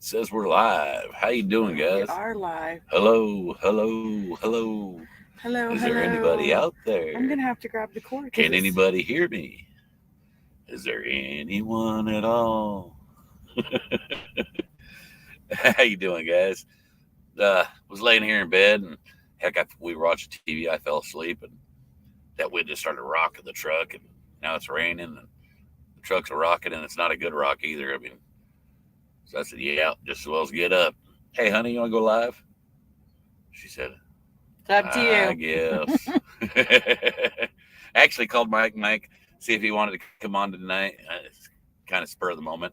says we're live. How you doing, We guys? are live. Hello, hello, hello. Hello, Is there anybody hello. out I'm there? gonna have to grab the cord because Can it's. anybody hear me? Is there anyone at all? How you doing, guys? Was laying here in bed and we were watching TV. I fell asleep and that wind just started rocking the truck, and now it's raining and the truck's a rocking, and it's not a good rock either. I mean, so I said, yeah, just as well as get up. Hey, honey, you want to go live? She said, It's up to I you. guess. I actually called Mike, see if he wanted to come on tonight. It's kind of spur of the moment.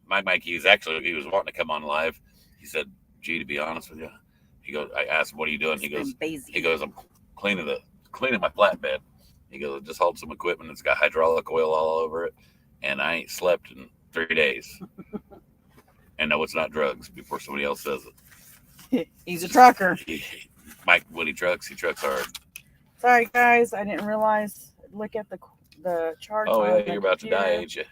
Mike, he was wanting to come on live. He said, "Gee, to be honest with you," he goes. I asked him, "What are you doing?" It's been He busy. goes, "I'm cleaning my flatbed." He goes, "I just hauled some equipment. It's got hydraulic oil all over it, and I ain't slept in 3 days. And no, it's not drugs. Before somebody else says it, He's a trucker. Mike, when he trucks hard. Sorry, guys. I didn't realize. Look at the charge Oh on yeah, the you're about to die, computer. ain't you?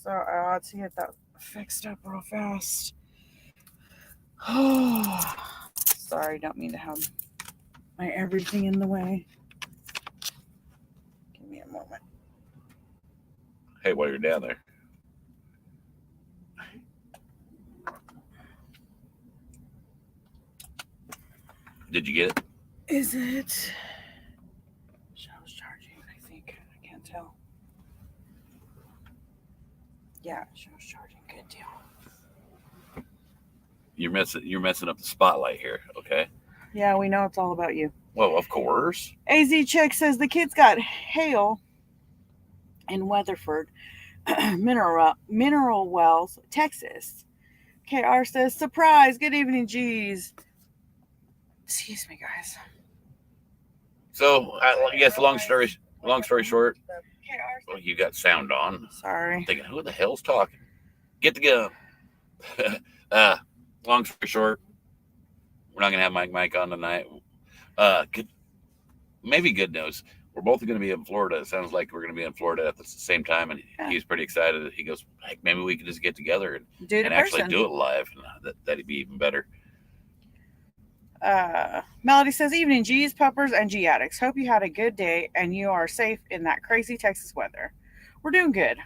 So I ought to get that fixed up real fast. Oh, sorry. Don't mean to have my everything in the way. Give me a moment. Hey, while you're down there, did you get it? Is it? Show's charging. I think I can't tell. Yeah, show's charging. Good deal. You're messing up the spotlight here. Okay. Yeah, we know it's all about you. Well, of course. AZ Chick says the kids got hail in Weatherford, Mineral Wells, Texas. KR says, surprise. Good evening, G's. Excuse me, guys. So I guess long story short, well, you got sound on. I'm Sorry. thinking, who the hell's talking? Get the gun. uh, long story short, we're not gonna have Mike on tonight. Good, maybe good news. We're both going to be in Florida. It sounds like we're going to be in Florida at the same time, and Yeah. he's pretty excited. He goes, "Heck, maybe we could just get together Do it in and actually person. do it live, and that'd be even better." Melody says, evening, G's, puppers, and G addicts. Hope you had a good day and you are safe in that crazy Texas weather. We're doing good.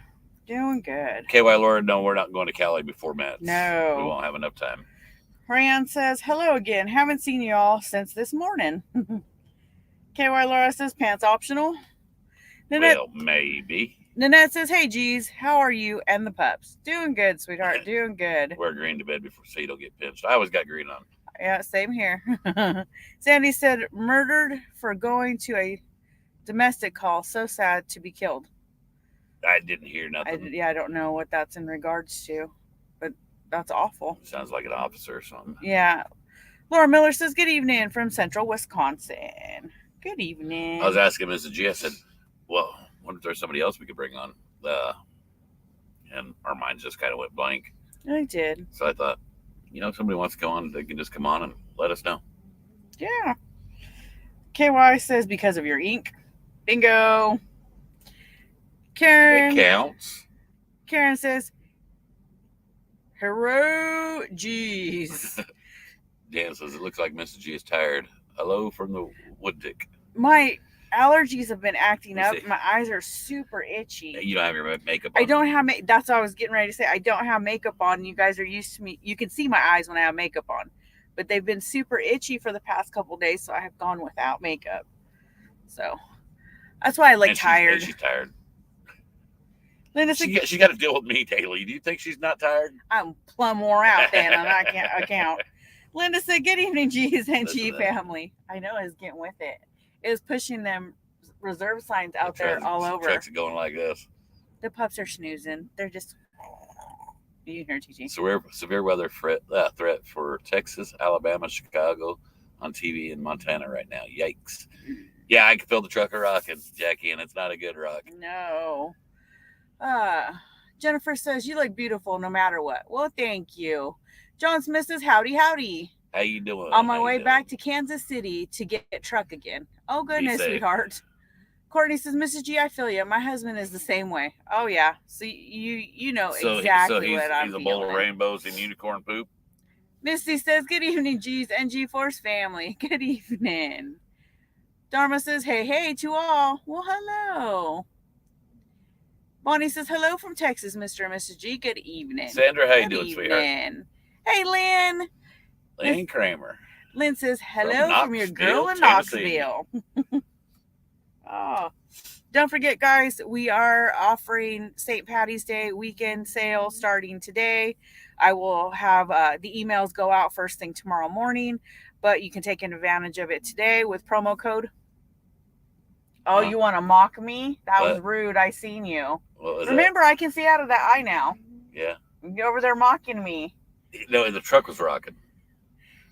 Doing good. KY Laura, no, we're not going to Cali before Matt's. No. We won't have enough time. Rand says, hello again. Haven't seen you all since this morning. KY Laura says, pants optional. Well, maybe. Nanette says, hey, G's, how are you and the pups? Doing good, sweetheart. Doing good. Wear green to bed before so you don't get pinched. I always got green on. Yeah, same here. Sandy said, murdered for going to a domestic call. So sad to be killed. I didn't hear nothing. I don't know what that's in regards to, but that's awful. Sounds like an officer or something. Yeah. Laura Miller says, good evening from central Wisconsin. Good evening. I was asking Mrs. G, I said, well, I wonder if there's somebody else we could bring on. And our minds just kind of went blank. I did. So I thought, if somebody wants to come on, they can just come on and let us know. Yeah. KY says, because of your ink. Bingo. Karen. It counts. Karen says, hello, G's. Dan says, it looks like Mrs. G is tired. Hello from the wood tick. My allergies have been acting up. See. My eyes are super itchy. You don't have your makeup on. I don't have that's what I was getting ready to say. I don't have makeup on. You guys are used to me. You can see my eyes when I have makeup on. But they've been super itchy for the past couple days, so I have gone without makeup. So that's why I look tired. She's tired. Linda, she got to deal with me daily. Do you think she's not tired? I'm plumb wore out then on that account. Linda said, good evening, G's and G family. I know I was getting with it. It was pushing them reserve signs out there all over. Trucks are going like this. The pups are snoozing. They're just... You hear TG. Severe weather threat for Texas, Alabama, Chicago on TV in Montana right now. Yikes. Yeah, I can feel the trucker rocking, Jackie, and it's not a good rock. No. Jennifer says, you look beautiful no matter what. Well, thank you. John Smith says, howdy, howdy. How you doing? On my way back to Kansas City to get truck again. Oh, goodness, sweetheart. Courtney says, Mrs. G, I feel you. My husband is the same way. Oh yeah. So you know So exactly he's what I'm a bowl of feeling. rainbows and unicorn poop. Misty says, good evening, G's and G-Force family. Good evening. Dharma says, hey to all. Well, hello. Bonnie says, hello from Texas, Mr. and Mrs. G. Good evening. Sandra, how you Good doing, evening. sweetheart? Hey, Lynn. Lynn Kramer. Lynn says, hello from your girl in Tennessee. Knoxville. Oh, don't forget, guys, we are offering St. Patty's Day weekend sale starting today. I will have the emails go out first thing tomorrow morning, but you can take advantage of it today with promo code. Oh, you want to mock me? That was rude. I seen you. Remember, I can see out of that eye now. Yeah. You're over there mocking me. No, the truck was rocking.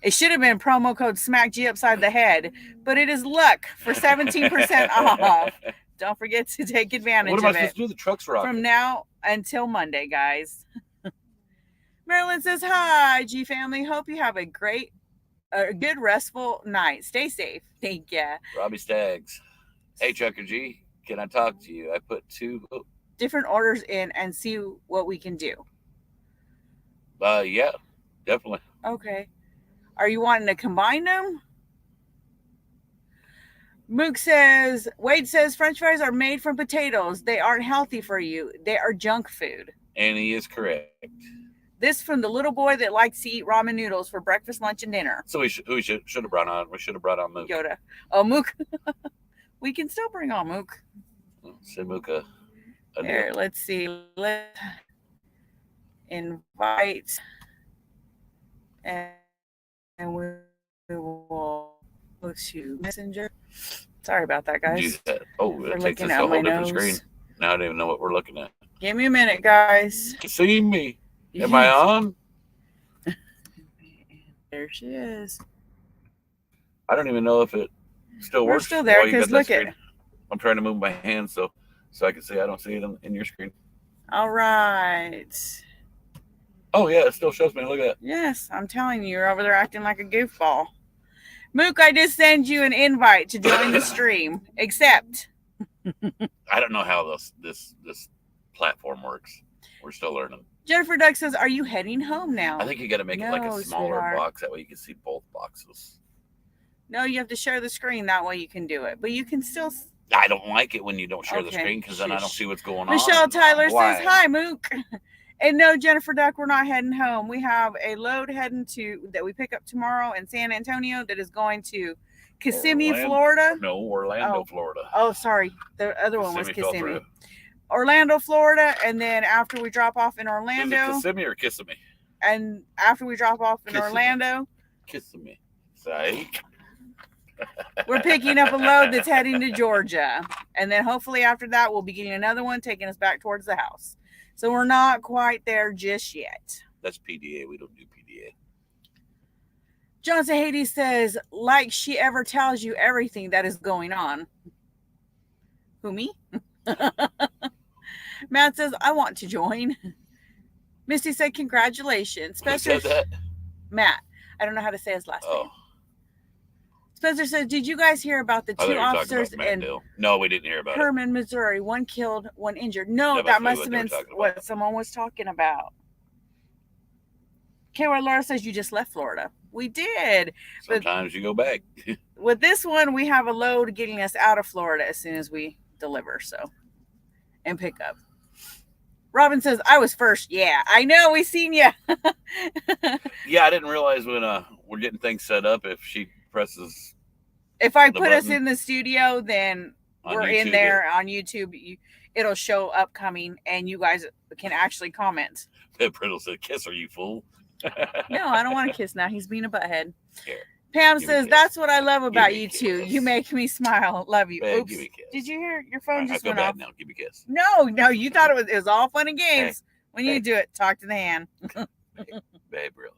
It should have been promo code smack G upside the head, but it is luck for 17% off. Don't forget to take advantage of it. What am I supposed to do? The truck's rocking. From now until Monday, guys. Marilyn says, hi, G family. Hope you have a good, restful night. Stay safe. Thank you. Robbie Staggs. Hey, Chucker G, can I talk to you? I put 2 different orders in and see what we can do. Yeah, definitely. Okay. Are you wanting to combine them? Mook says, Wade says, French fries are made from potatoes. They aren't healthy for you. They are junk food. And he is correct. This from the little boy that likes to eat ramen noodles for breakfast, lunch, and dinner. So we should have brought on. We should have brought on Mook. Yoda. Oh, Mook. We can still bring on Mook. Send Mook Here, let's see. Let's invite. And we will go to Messenger. Sorry about that, guys. Oh, it takes us to a whole different screen. Now I don't even know what we're looking at. Give me a minute, guys. See me? Am I on? There she is. I don't even know if it still works. We're still there because look at. I'm trying to move my hand so I can see. I don't see it in your screen. All right. Oh yeah, it still shows me. Look at that. Yes, I'm telling you, you're over there acting like a goofball. Mook, I just send you an invite to join the stream. Except I don't know how this platform works. We're still learning. Jennifer Duck says, are you heading home now? I think you got to make it like a smaller box. That way you can see both boxes. No, you have to share the screen. That way you can do it. But you can still... I don't like it when you don't share the screen because then I don't see what's going on. Michelle Tyler says, hi, Mook. And no, Jennifer Duck, we're not heading home. We have a load that we pick up tomorrow in San Antonio that is going to Kissimmee, Florida. No, Orlando, Florida. Oh, sorry. The other one was Kissimmee. Orlando, Florida, and then after we drop off in Orlando. Is it Kissimmee or Kissimmee? And after we drop off in Orlando. Kissimmee. Say. We're picking up a load that's heading to Georgia. And then hopefully after that, we'll be getting another one taking us back towards the house. So we're not quite there just yet. That's PDA. We don't do PDA. Johnson Hades says, like she ever tells you everything that is going on. Who, me? Matt says, I want to join. Misty said, congratulations. Spencer, who said that? Matt. I don't know how to say his last name. Spencer says, did you guys hear about the 2 officers in No, we didn't hear about Herman, Missouri? 1 killed, 1 injured. No, that must have been what someone was talking about. KY Laura says, you just left Florida. We did. Sometimes you go back. With this one, we have a load getting us out of Florida as soon as we deliver, and pick up. Robin says, I was first. Yeah, I know. We seen you. Yeah, I didn't realize when we're getting things set up, if she presses. If I put us in the studio, then we're in there on YouTube. It'll show upcoming, and you guys can actually comment. Brittle said, kiss, are you fool? No, I don't want to kiss now. He's being a butthead. Here. Pam says, that's what I love about you two. You make me smile. Love you. Babe, oops. give me a kiss. Did you hear your phone just went off? Now. Give me a kiss. No, you thought it was all fun and games. When you do it, talk to the hand. Babe, really.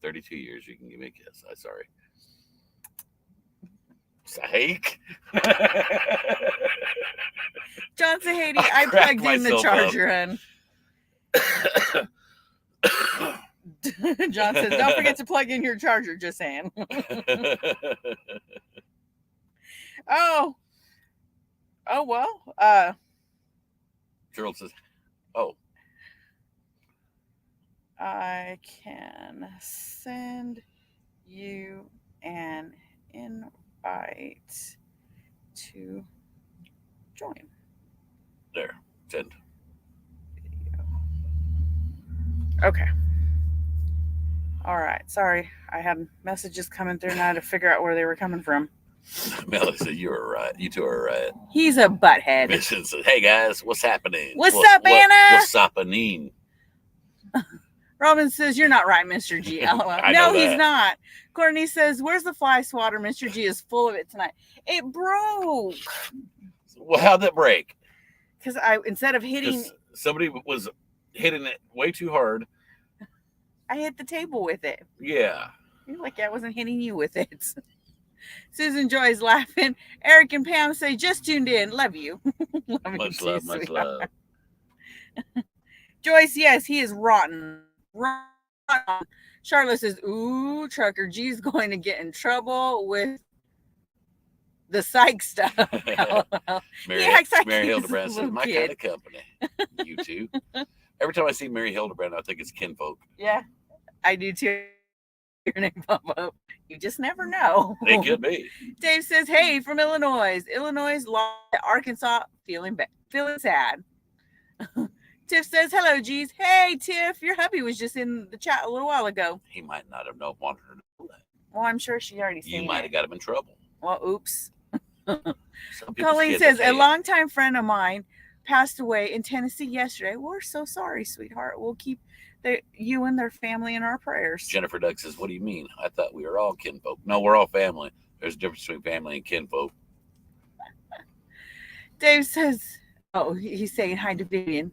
32 years, you can give me a kiss. I'm sorry. Psych. John Sahady, I plugged in the charger in. John says, don't forget to plug in your charger, just saying. Oh, Oh, well, Gerald says, "Oh, I can send you an invite to join. there, send." Okay. All right. Sorry. I had messages coming through and I had to figure out where they were coming from. Melody said, "You were right. You two are right." He's a butthead. Mission says, "Hey guys, what's happening? What's up, Anna? What's happening?" Robin says, "You're not right, Mr. G." LOL. I No, know he's that. not. Courtney says, "Where's the fly swatter? Mr. G is full of it tonight." It broke. Well, how'd that break? Because instead of hitting, somebody was hitting it way too hard. I hit the table with it. Yeah. You're like, I wasn't hitting you with it. Susan Joy's laughing. Eric and Pam say, "Just tuned in. Love you." Much love, much love. Joyce, yes, he is rotten. Charlotte says, "Ooh, Trucker G's going to get in trouble with the psych stuff." Mary Hildebrand says, "My kind of company." You too. Every time I see Mary Hildebrand, I think it's kinfolk. Yeah, I do too. Your name pop up. You just never know. It could be. Dave says, "Hey, from Illinois. Illinois lost to Arkansas. Feeling sad." Tiff says, "Hello, G's." Hey, Tiff, your hubby was just in the chat a little while ago. He might not have wanted her to know that. Well, I'm sure she already seen it. You might have got him in trouble. Well, oops. Colleen says, "A longtime friend of mine passed away in Tennessee yesterday. We're so sorry, sweetheart. We'll keep you and their family in our prayers." Jennifer Duck says, "What do you mean? I thought we were all kinfolk." No, we're all family. There's a difference between family and kinfolk. Dave says, "Oh, he's saying hi to Vivian."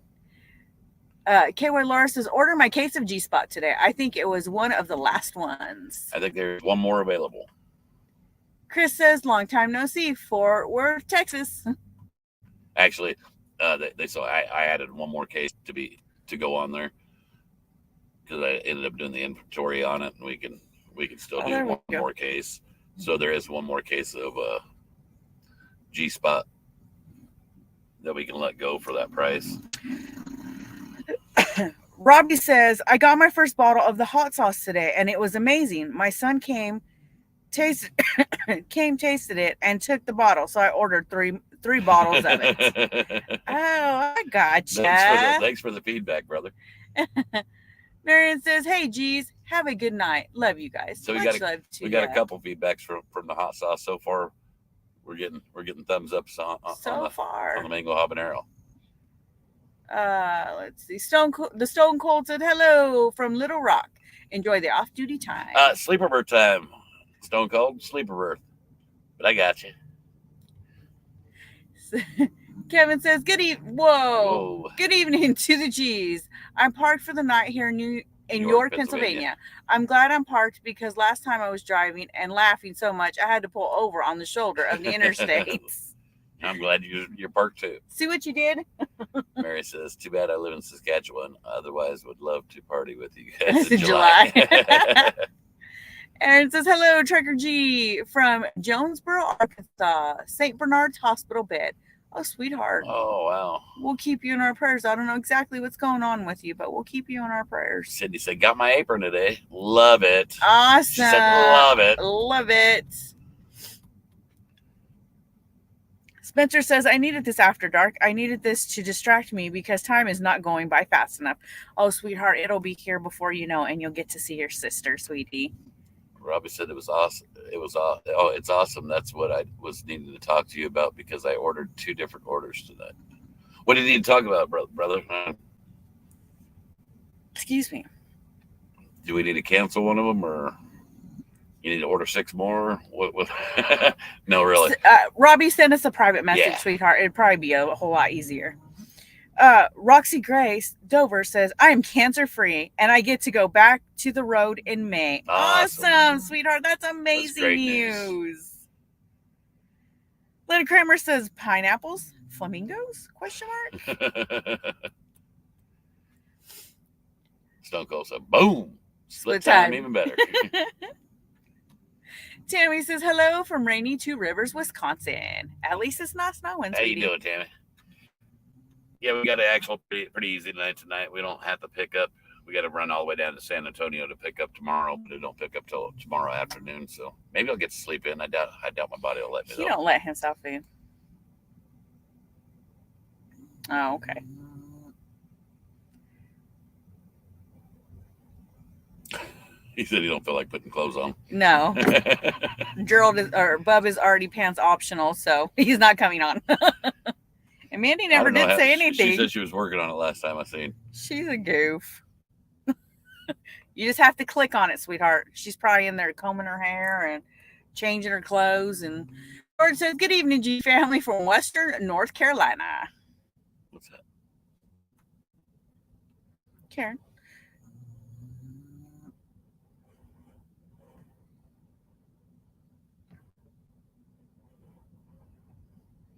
KY Laura says, "Order my case of G-Spot today. I think it was one of the last ones." I think there's one more available. Chris says, "Long time no see, Fort Worth, Texas." Actually, they saw I added one more case to go on there because I ended up doing the inventory on it, and we can still do one more case. So there is one more case of G-Spot that we can let go for that price. Robbie says, "I got my first bottle of the hot sauce today, and it was amazing. My son came, tasted it, and took the bottle. So I ordered three bottles of it." Oh, I gotcha. Thanks for the feedback, brother. Marion says, "Hey, G's, have a good night. Love you guys." So we got a couple feedbacks from the hot sauce so far. We're getting thumbs up on the mango habanero. Let's see. The Stone Cold said, "Hello from Little Rock. Enjoy the off-duty time." Sleeper birth time. Stone Cold, sleeper birth. But I got you. Kevin says, Whoa. Good evening to the G's. I'm parked for the night here in York, Pennsylvania. I'm glad I'm parked because last time I was driving and laughing so much, I had to pull over on the shoulder of the interstates." I'm glad you're parked too. See what you did? Mary says, "Too bad I live in Saskatchewan. Otherwise, would love to party with you guys in July." Aaron says, "Hello, Trucker G from Jonesboro, Arkansas. St. Bernard's Hospital bed." Oh, sweetheart. Oh, wow. We'll keep you in our prayers. I don't know exactly what's going on with you, but we'll keep you in our prayers. Sydney said, "Got my apron today. Love it." Awesome. She said, "Love it. Love it." Spencer says, "I needed this after dark. I needed this to distract me because time is not going by fast enough." Oh, sweetheart, it'll be here before you know, and you'll get to see your sister, sweetie. Robbie said it was awesome. It's awesome. That's what I was needing to talk to you about because I ordered 2 different orders tonight. What do you need to talk about, brother? Excuse me. Do we need to cancel one of them, or you need to order 6 more? What? No, really. Robbie sent us a private message, sweetheart. It'd probably be a whole lot easier. Roxy Grace Dover says, "I am cancer-free and I get to go back to the road in May." Awesome, sweetheart. That's amazing news. Lynn Kramer says, "Pineapples, flamingos? Question mark." Stone Cold said, "Boom. Split time even better." Tammy says hello from rainy Two Rivers, Wisconsin. At least it's not snowing, How you sweetie. doing, Tammy? Yeah, we got an actual pretty easy night tonight. We don't have to pick up. We got to run all the way down to San Antonio to pick up tomorrow, but it don't pick up till tomorrow afternoon. So maybe I'll get to sleep in. I doubt my body will let me. He don't let himself in. Oh, okay. He said he don't feel like putting clothes on. No. Gerald or Bub is already pants optional, so he's not coming on. And Mandy never did say anything. She said she was working on it last time I seen. She's a goof. You just have to click on it, sweetheart. She's probably in there combing her hair and changing her clothes. And George says, "Good evening, G family from Western North Carolina." What's that? Karen.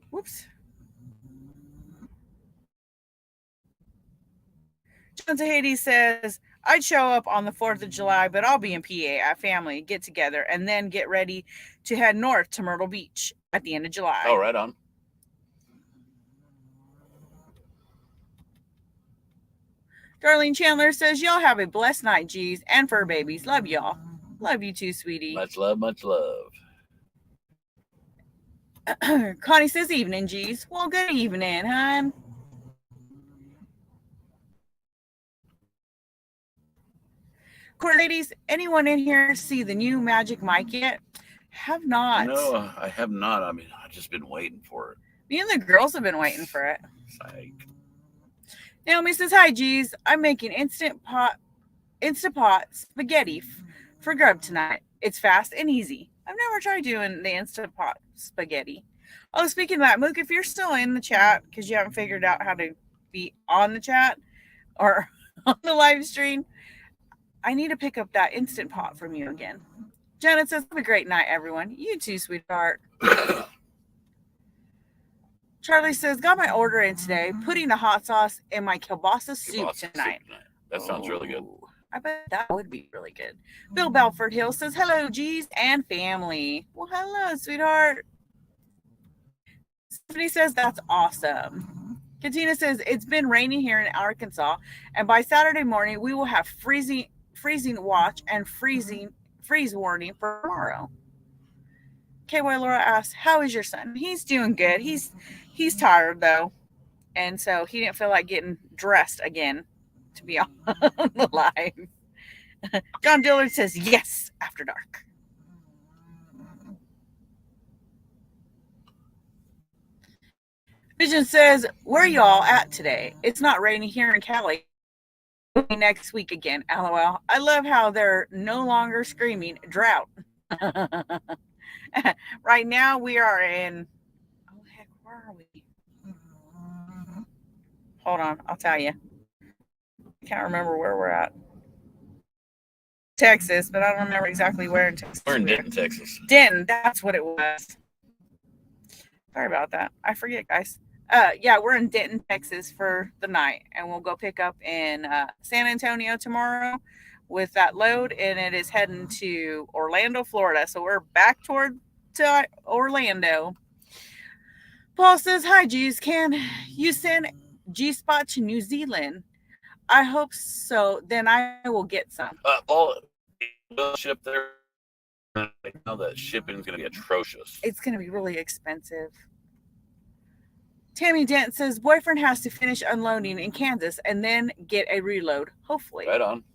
Whoops. John Hades says, "I'd show up on the 4th of July, but I'll be in PA at family get together and then get ready to head north to Myrtle Beach at the end of July." Oh, right on. Darlene Chandler says, "Y'all have a blessed night, G's and fur babies. Love y'all." Love you too, sweetie. Much love, much love. Connie says, "Evening, G's." Well, good evening, hon. Court ladies, anyone in here see the new Magic Mike yet? Have not. No, I have not. I mean, I've just been waiting for it. Me and the girls have been waiting for it. Psych. Naomi says, "Hi, G's. I'm making Instant Pot spaghetti for grub tonight. It's fast and easy. I've never tried doing the Instant Pot spaghetti." Oh, speaking of that, Mook, if you're still in the chat because you haven't figured out how to be on the chat or on the live stream, I need to pick up that Instant Pot from you again. Janet says, "Have a great night, everyone." You too, sweetheart. Charlie says, "Got my order in today. Putting the hot sauce in my kielbasa soup tonight." That sounds really good. I bet that would be really good. Bill Belford Hill says, "Hello, G's and family." Well, hello, sweetheart. Stephanie says, "That's awesome." Katina says, "It's been raining here in Arkansas, and by Saturday morning we will have freezing watch and freeze warning for tomorrow." KY Laura asks, "How is your son?" He's doing good. He's tired though, and so he didn't feel like getting dressed again to be on the live. John Dillard says, "Yes, after dark." Vision says, "Where y'all at today? It's not raining here in Cali. Next week again. LOL. I love how they're no longer screaming drought." Right now we are in, oh heck, where are we? Hold on, I'll tell you. I can't remember where we're at. Texas, but I don't remember exactly where in Texas. We're in Denton, Texas. Denton, that's what it was. Sorry about that. I forget, guys. Yeah, we're in Denton, Texas for the night, and we'll go pick up in San Antonio tomorrow with that load, and it is heading to Orlando, Florida. So we're back toward to Orlando. Paul says, "Hi, G's. Can you send G-Spot to New Zealand? I hope so. Then I will get some." All ship there. Now that shipping is going to be atrocious. It's going to be really expensive. Tammy Dent says, "Boyfriend has to finish unloading in Kansas and then get a reload, hopefully." Right on.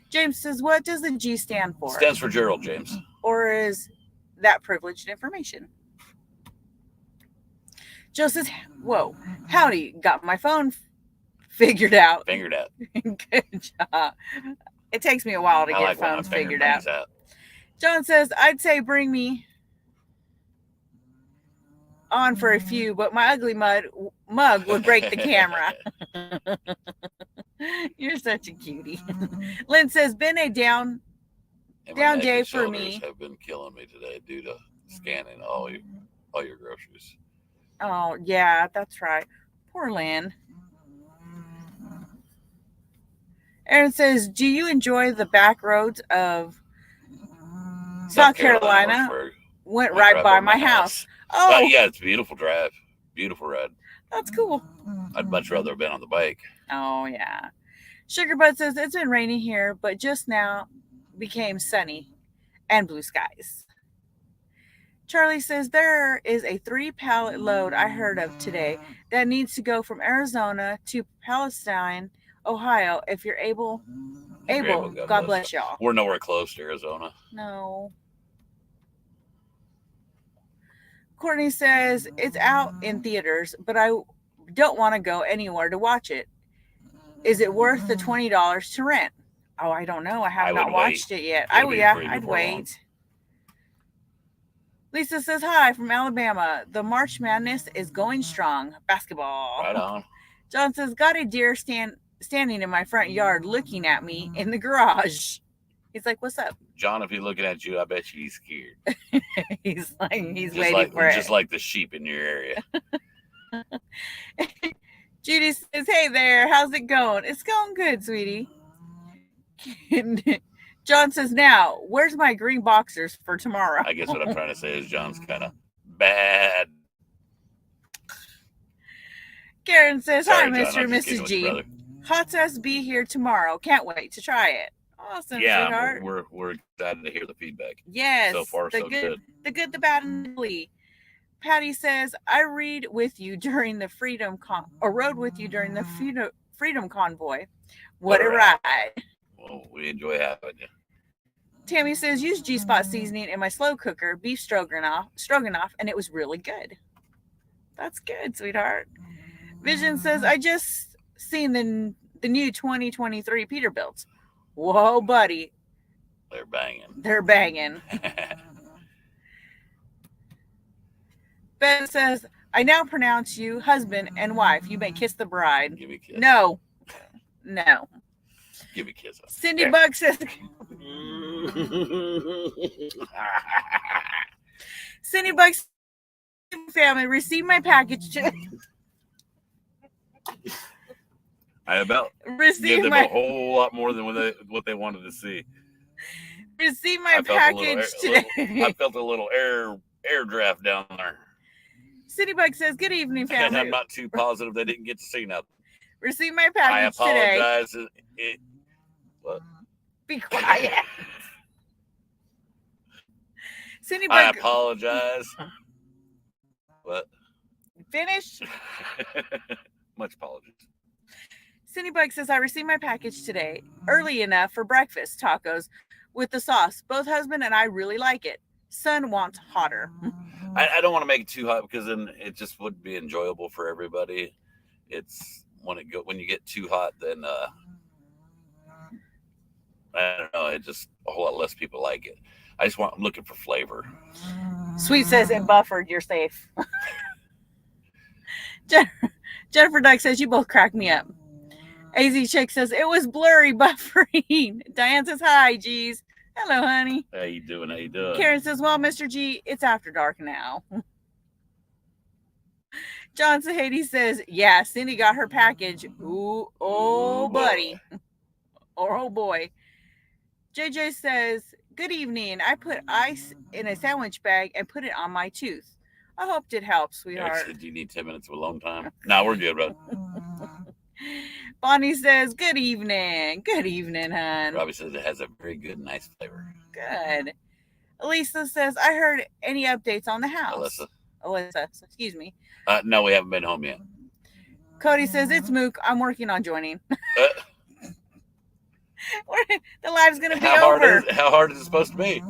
James says, "What does the G stand for?" Stands for Gerald, James. Or is that privileged information? Joe says, "Whoa, howdy, got my phone figured out." Fingered out. Good job. It takes me a while to get phones figured out. John says, "I'd say bring me on for a few, but my ugly mug would break the camera." You're such a cutie. Lynn says, "Been a down day for me." Have been killing me today due to scanning all your groceries. Oh yeah, that's right. Poor Lynn. Aaron says, "Do you enjoy the back roads of South Carolina. Lawrenceburg. Went right by my house. Oh, yeah, it's a beautiful drive. Beautiful ride. That's cool. I'd much rather have been on the bike. Oh, yeah. Sugar says, it's been raining here, but just now became sunny and blue skies. Charlie says, there is a 3-pallet load I heard of today that needs to go from Arizona to Palestine, Ohio. If you're able, God bless y'all. We're nowhere close to Arizona. No. Courtney says, it's out in theaters, but I don't want to go anywhere to watch it. Is it worth the $20 to rent? Oh, I don't know. I have not watched it yet. I'd wait. Lisa says, hi from Alabama. The March Madness is going strong. Basketball. Right on. John says, got a deer standing in my front yard looking at me in the garage. He's like, what's up? John, if he's looking at you, I bet you he's scared. He's waiting for it. Just like the sheep in your area. Judy says, hey there, how's it going? It's going good, sweetie. And John says, now, where's my green boxers for tomorrow? I guess what I'm trying to say is John's kind of bad. Karen says, Sorry, hi, Mr. and Mrs. G. Hot sauce be here tomorrow. Can't wait to try it. Awesome, sweetheart. We're excited to hear the feedback. Yes. So far, so good. The good, the bad, and the ugly. Patty says, I rode with you during the Freedom Convoy. What a ride. Well, we enjoy having you. Tammy says, use G-Spot seasoning in my slow cooker, beef stroganoff, and it was really good. That's good, sweetheart. Vision says, I just seen the new 2023 Peterbilts. Whoa, buddy. They're banging. Ben says, I now pronounce you husband and wife. You may kiss the bride. Give me a kiss. No. Give me a kiss. Cindy Bug says, Cindy Bug family, receive my package. I about give them a whole lot more than what they wanted to see. Receive my package today. I felt a little air draft down there. City Bug says, good evening, family. And I'm not too positive they didn't get to see nothing. Receive my package today. I apologize. What? Be quiet. Cindy Bug. I apologize. What? Finish? Much apologies. Cindy Bug says, I received my package today, early enough for breakfast tacos with the sauce. Both husband and I really like it. Son wants hotter. I don't want to make it too hot because then it just wouldn't be enjoyable for everybody. It's when you get too hot, then I don't know. It just a whole lot less people like it. I'm looking for flavor. Sweet says it buffered. You're safe. Jennifer Dyke says you both crack me up. AZ Chick says it was blurry buffering. Diane says hi, geez. Hello, honey. How you doing? Karen says, well, Mr. G, it's after dark now. John Sahady says, yeah, Cindy got her package. Ooh, oh, buddy. Or oh, boy. JJ says, good evening. I put ice in a sandwich bag and put it on my tooth. I hope it helps, sweetheart. Do you need 10 minutes of alone time? No, we're good, bro. Bonnie says, good evening. Good evening, hon. Robbie says it has a very good, nice flavor. Good. Elisa says, I heard any updates on the house. Alyssa, excuse me. No, we haven't been home yet. Cody says, it's Mook. I'm working on joining. The live's going to be over. How hard is it supposed to be?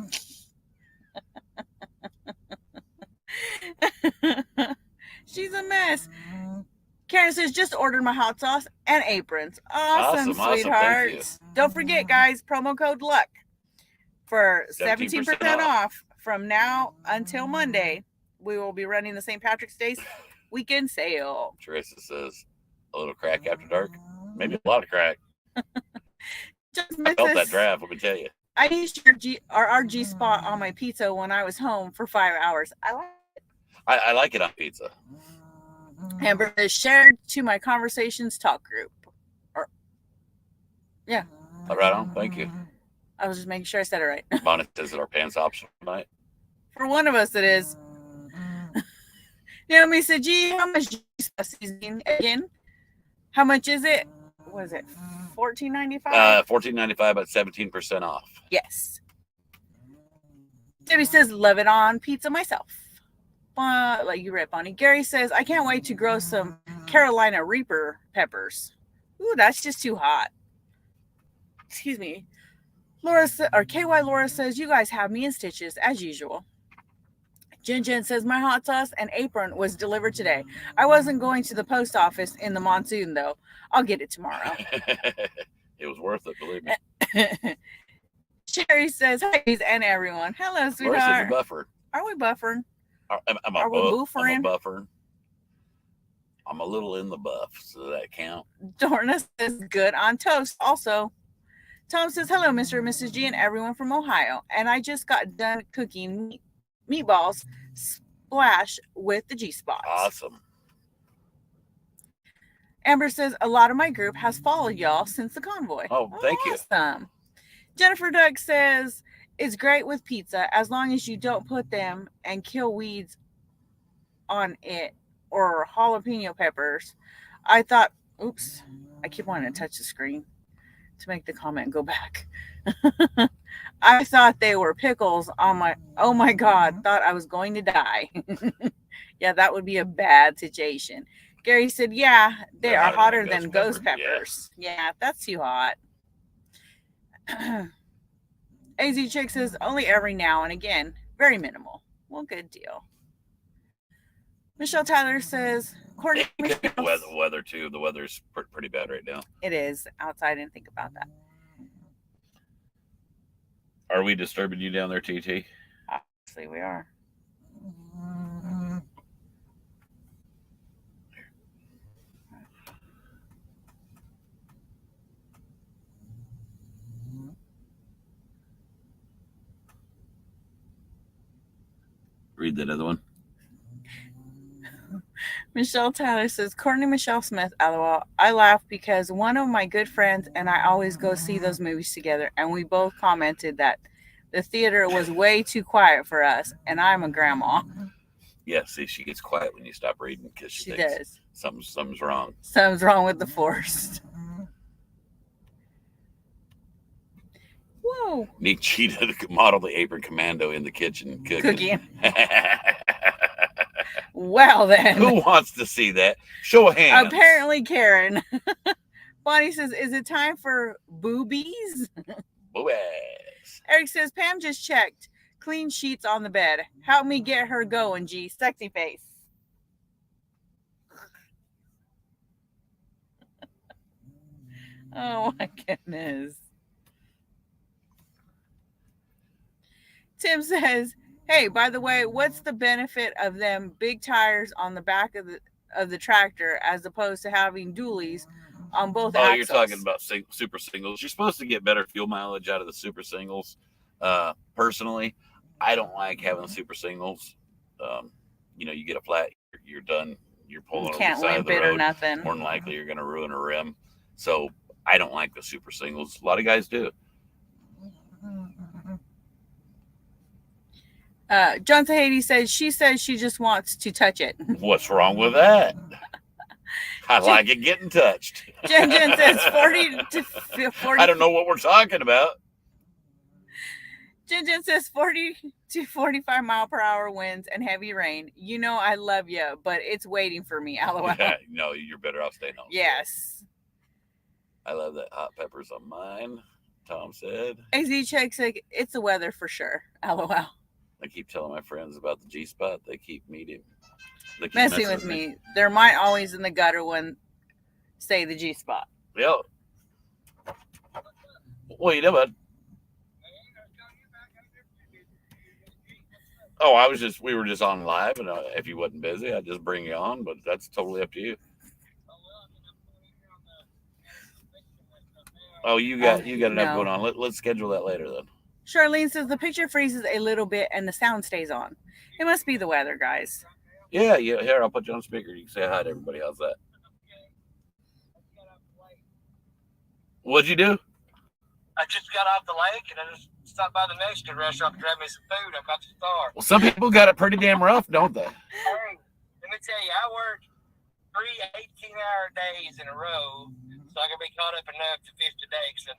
She's a mess. Karen says, just ordered my hot sauce and aprons. Awesome, sweetheart. Don't forget, guys, promo code LUCK for 17% off from now until Monday. We will be running the St. Patrick's Day weekend sale. Teresa says, a little crack after dark. Maybe a lot of crack. I felt that draft, let me tell you. I used our G-Spot on my pizza when I was home for 5 hours. I like it. I like it on pizza. Amber is shared to my conversations talk group. Yeah. All right on. Thank you. I was just making sure I said it right. Bonnie says that our pants optional tonight. For one of us, it is. Naomi said, gee, how much seasoning again? How much is it? Was it $14.95? $14.95, but 17% off. Yes. Debbie says, love it on pizza myself. Like you read, Bonnie. Gary says, I can't wait to grow some Carolina Reaper peppers. Ooh, that's just too hot. Excuse me. Laura or KY Laura says, you guys have me in stitches as usual. Jen says, my hot sauce and apron was delivered today. I wasn't going to the post office in the monsoon, though. I'll get it tomorrow. It was worth it, believe me. Sherry says, hi, and everyone. Hello, sweetheart. Laura says a buffer. Are we buffering? Are we buffering? I'm a buffer. I'm a little in the buff, so does that count? Dorna says, good on toast also. Tom says, hello, Mr. and Mrs. G and everyone from Ohio. And I just got done cooking meatballs splash with the G-spots. Awesome. Amber says, a lot of my group has followed y'all since the convoy. Oh, thank you. Awesome. Jennifer Doug says, it's great with pizza as long as you don't put them and kill weeds on it or jalapeno peppers. I thought, oops, I keep wanting to touch the screen to make the comment go back. I thought they were pickles on my, oh my God, thought I was going to die. Yeah, that would be a bad situation. Gary said, yeah, they are hotter than ghost peppers. Yeah, that's too hot. AZ Chick says, only every now and again, very minimal. Well, good deal. Michelle Tyler says, Courtney, weather too. The weather's pretty bad right now. It is outside. I didn't think about that. Are we disturbing you down there, TT? Obviously, we are. Read that other one. Michelle Tyler says, Courtney Michelle Smith, LOL. I laugh because one of my good friends and I always go see those movies together, and we both commented that the theater was way too quiet for us, and I'm a grandma. Yeah, see, she gets quiet when you stop reading because she thinks does. Something's wrong. Something's wrong with the force. Whoa. Need Cheetah to model the apron commando in the kitchen cooking. Well, then. Who wants to see that? Show of hands. Apparently, Karen. Bonnie says, is it time for boobies? Boobies. Eric says, Pam just checked. Clean sheets on the bed. Help me get her going, G. Sexy face. Oh, my goodness. Tim says, hey, by the way, what's the benefit of them big tires on the back of the tractor as opposed to having dualies on both axles? You're talking about super singles. You're supposed to get better fuel mileage out of the super singles. Personally, I don't like having super singles. You get a flat, you're done. You're pulling over the side of the road. Or nothing. More than likely, you're going to ruin a rim. So I don't like the super singles. A lot of guys do. John Tahiti says she just wants to touch it. What's wrong with that? I like it getting touched. Jen says 40 to 40. I don't know what we're talking about. Jen says 40 to 45 mile per hour winds and heavy rain. You know I love you, but it's waiting for me. LOL. No, you're better off staying home. Yes. I love that hot peppers on mine. Tom said. AZ checks like it's the weather for sure. LOL. I keep telling my friends about the G-spot. They keep messing with me. There might always in the gutter one say the G-spot. Yeah. What you doing? Oh, we were just on live, and if you wasn't busy, I'd just bring you on, but that's totally up to you. Oh, you got enough going on. Let's schedule that later then. Charlene says the picture freezes a little bit and the sound stays on. It must be the weather, guys. Yeah. Here, I'll put you on speaker. You can say hi to everybody. How's that? What'd you do? I just got off the lake and I just stopped by the Mexican restaurant to grab me some food. I'm about to start. Well, some people got it pretty damn rough, don't they? Hey, let me tell you, I worked 3 18-hour days in a row, so I can be caught up enough to fish today because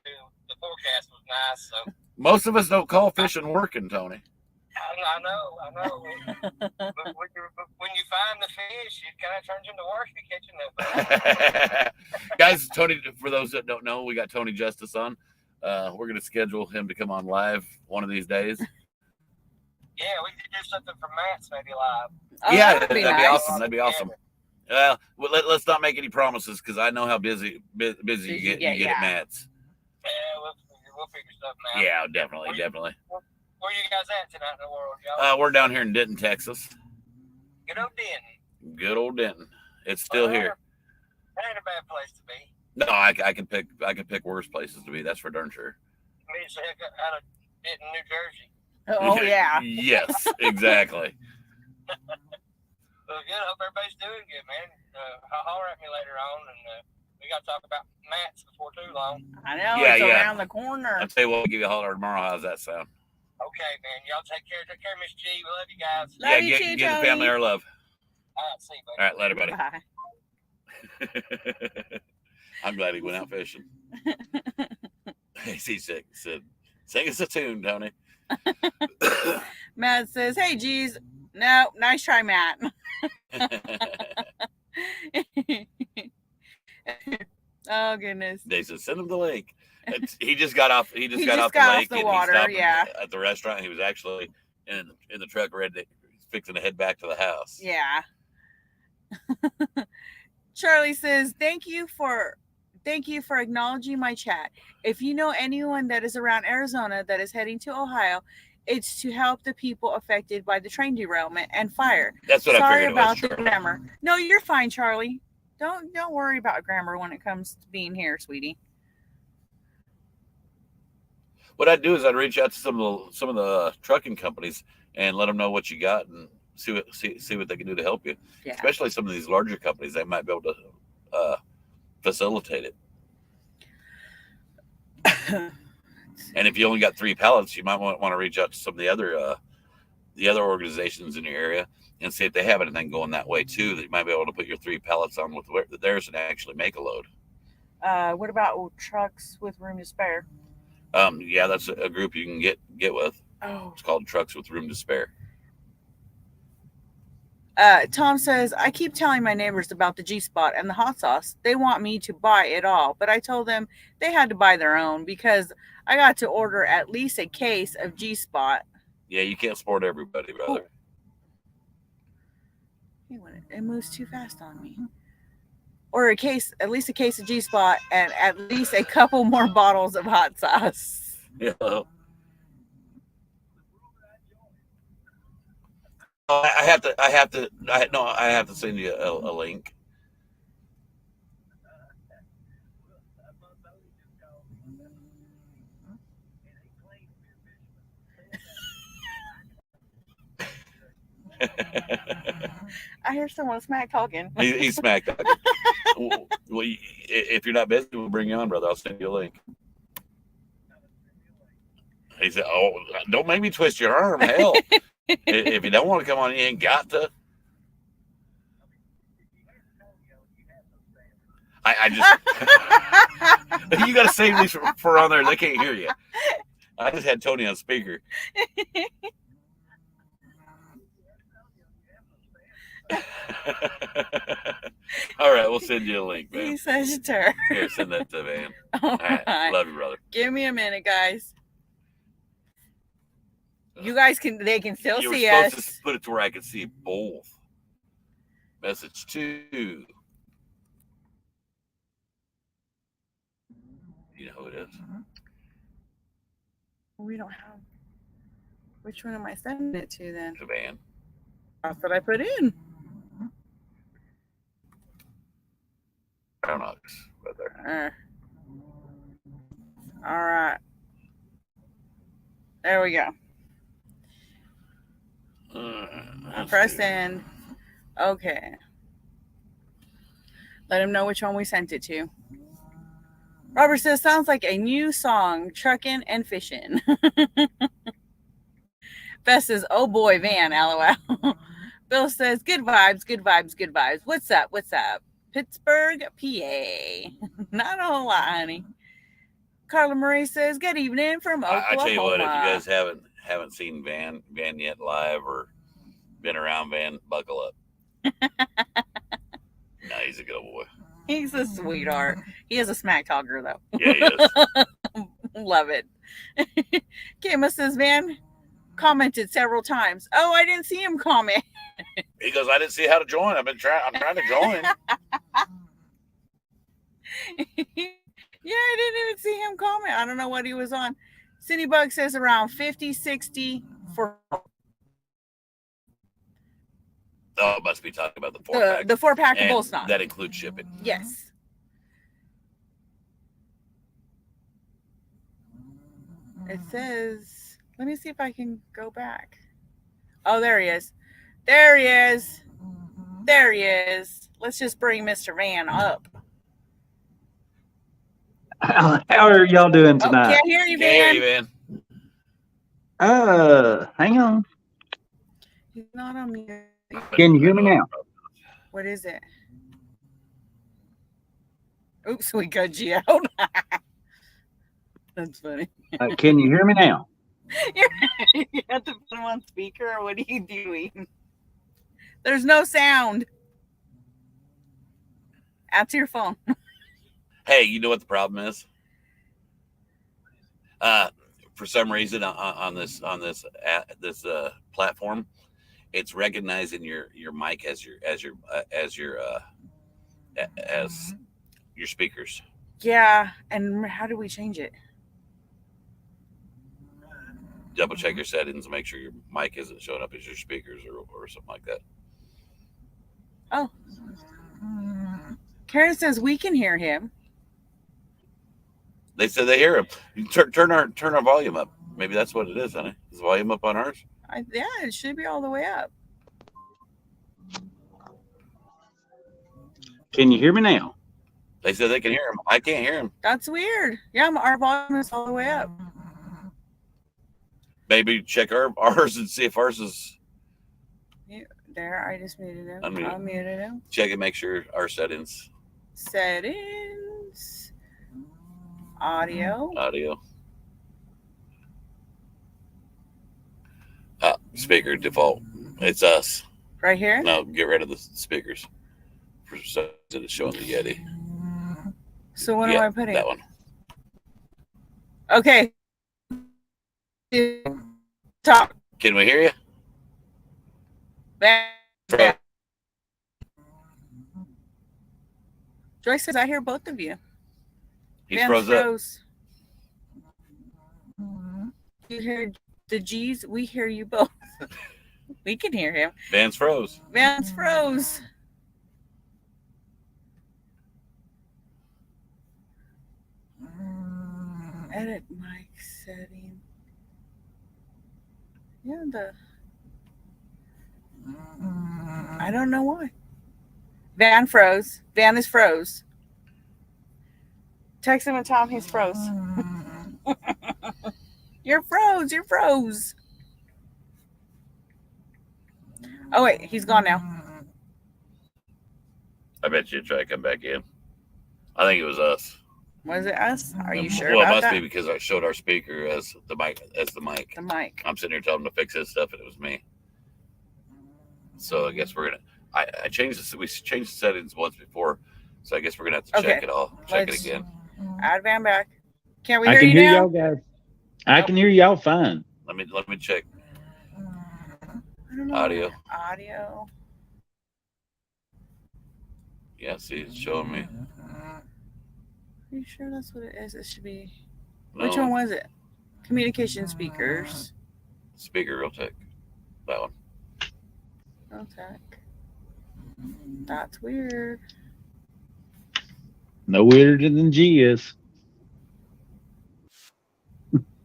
the forecast was nice. So Most of us don't call fishing working, Tony. I know. But when you find the fish, it kind of turns into work if you're catching them. Guys, Tony, for those that don't know, we got Tony Justice on. We're going to schedule him to come on live one of these days. Yeah, we could do something for Matt's maybe live. Oh, Yeah, that'd be that'd be nice. awesome. That'd be awesome. Well, let's not make any promises because I know how busy you get at Matt's. Yeah, we'll figure something out. Yeah, definitely. Where you guys at tonight in the world, y'all? We're down here in Denton, Texas. Good old Denton. It's still here. That ain't a bad place to be. No, I could pick worse places to be. That's for darn sure. Me, so heck out of Denton, New Jersey. Oh yeah. Yes, exactly. Well, good. I hope everybody's doing good, man. Holler at me later on, and we got to talk about Matt's before too long. I know. Yeah, it's yeah. around the corner. I'll tell you what, we'll give you a holler tomorrow. How's that sound? Okay, man. Y'all take care. Take care, Miss G. We love you guys. Love you too, give the Tony. family our love. All right, see you, buddy. All right, later, buddy. Bye. I'm glad he went out fishing. He said, sing us a tune, Tony. Matt says, "Hey, geez, no, nice try, Matt." Oh goodness. They said, send him the link. He just got off. He just got off got the off lake the and water, he stopped yeah. at the restaurant. He was actually in the truck, ready, fixing to head back to the house. Yeah. Charlie says, thank you for acknowledging my chat. If you know anyone that is around Arizona that is heading to Ohio, it's to help the people affected by the train derailment and fire. That's what I Sorry figured about it the was. grammar. No, you're fine, Charlie. Don't worry about grammar when it comes to being here, sweetie. What I'd do is I'd reach out to some of the trucking companies and let them know what you got and see what they can do to help you. Yeah. Especially some of these larger companies, they might be able to facilitate it. And if you only got 3 pallets, you might want to reach out to some of the other organizations in your area and see if they have anything going that way too. That you might be able to put your 3 pallets on with theirs and actually make a load. What about trucks with room to spare? Yeah, that's a group you can get with. Oh. It's called Trucks with Room to Spare. Tom says, I keep telling my neighbors about the G-Spot and the hot sauce. They want me to buy it all, but I told them they had to buy their own because I got to order at least a case of G-Spot. Yeah, you can't support everybody, brother. It moves too fast on me. Or at least a case of G-Spot and at least a couple more bottles of hot sauce. Yeah. I have to send you a link. I hear someone smack talking. He's smacked up. Well, if you're not busy, we'll bring you on, brother. I'll send you a link. He said, "Oh, don't make me twist your arm. Hell, if you don't want to come on, you ain't got to." I just you got to save these for on there. They can't hear you. I just had Tony on speaker. All right, we'll send you a link, man. He says turn. Here, send that to Van. All right. Love you, brother. Give me a minute, guys. You guys they can still you see were us. supposed to put it to where I could see both. Message 2. You know who it is? We don't have. Which one am I sending it to then? To Van. That's what I put in. Brown Ox, brother. All right. There we go. I press in. Okay. Let him know which one we sent it to. Robert says, sounds like a new song, trucking and fishing. Beth says, oh boy, Van, LOL. Bill says, good vibes, good vibes, good vibes. What's up? What's up? Pittsburgh, PA. Not a whole lot, honey. Carla Marie says, good evening from Oklahoma. I tell you what, if you guys haven't seen Van yet live or been around Van, buckle up. No, he's a good boy. He's a sweetheart. He is a smack talker, though. Yeah, he is. Love it. Kama says, Van commented several times. Oh, I didn't see him comment. He goes, I didn't see how to join. I'm trying to join. Yeah, I didn't even see him comment. I don't know what he was on. Cindy Bug says around 50, 60 for Oh, it must be talking about the 4-pack. the 4-pack of And bull snot. that includes shipping. Yes. It says, let me see if I can go back. Oh, there he is. There he is. There he is. Let's just bring Mr. Van up. How are y'all doing Oh, tonight? can't hear you, Can't hear Van. you, man. Hang on. He's not on mute. Can you hear me now? What is it? Oops, we cut you out. That's funny. Can you hear me now? You have to put him on speaker, or what are you doing? There's no sound. Answer your phone. Hey, you know what the problem is? For some reason on this platform, it's recognizing your mic as your speakers. Yeah, and how do we change it? Double check your settings and make sure your mic isn't showing up as your speakers or something like that. Oh. Karen says we can hear him. They said they hear him. You turn our volume up. Maybe that's what it is, honey. Is the volume up on ours? Yeah, it should be all the way up. Can you hear me now? They said they can hear him. I can't hear him. That's weird. Yeah, our volume is all the way up. Maybe check ours and see if ours is. There, I just muted him. Unmute. Unmuted him. Check and make sure our settings. Settings. Audio. Speaker default. It's us. Right here? No, get rid of the speakers. For some reason, it's showing the Yeti. So what am I putting? That one. Okay. Talk. Can we hear you? Back. Joyce says, I hear both of you. He's Van froze up. You hear the G's? We hear you both. We can hear him. Van's froze. Van's froze. Edit mic setting. Yeah, I don't know why. Van froze. Van is froze. Text him and tell him he's froze. You're froze. You're froze. Oh, wait. He's gone now. I bet you try to come back in. I think it was us. Was it us? Are you sure Well, it about must that? be because I showed our speaker as the mic. The mic. I'm sitting here telling him to fix his stuff, and it was me. So I guess we're gonna. I changed this. We changed the settings once before, so I guess we're gonna have to check it all. Check it again. Add Van back. Can't we I hear can you hear now? y'all guys. I can hear y'all fine. Let me check I don't know. audio. Audio. Yeah, see, it's showing me. Are you sure that's what it is? It should be. No, Which one was it? Communication speakers. Speaker real tech. That one. Okay. That's weird. No weirder than G is.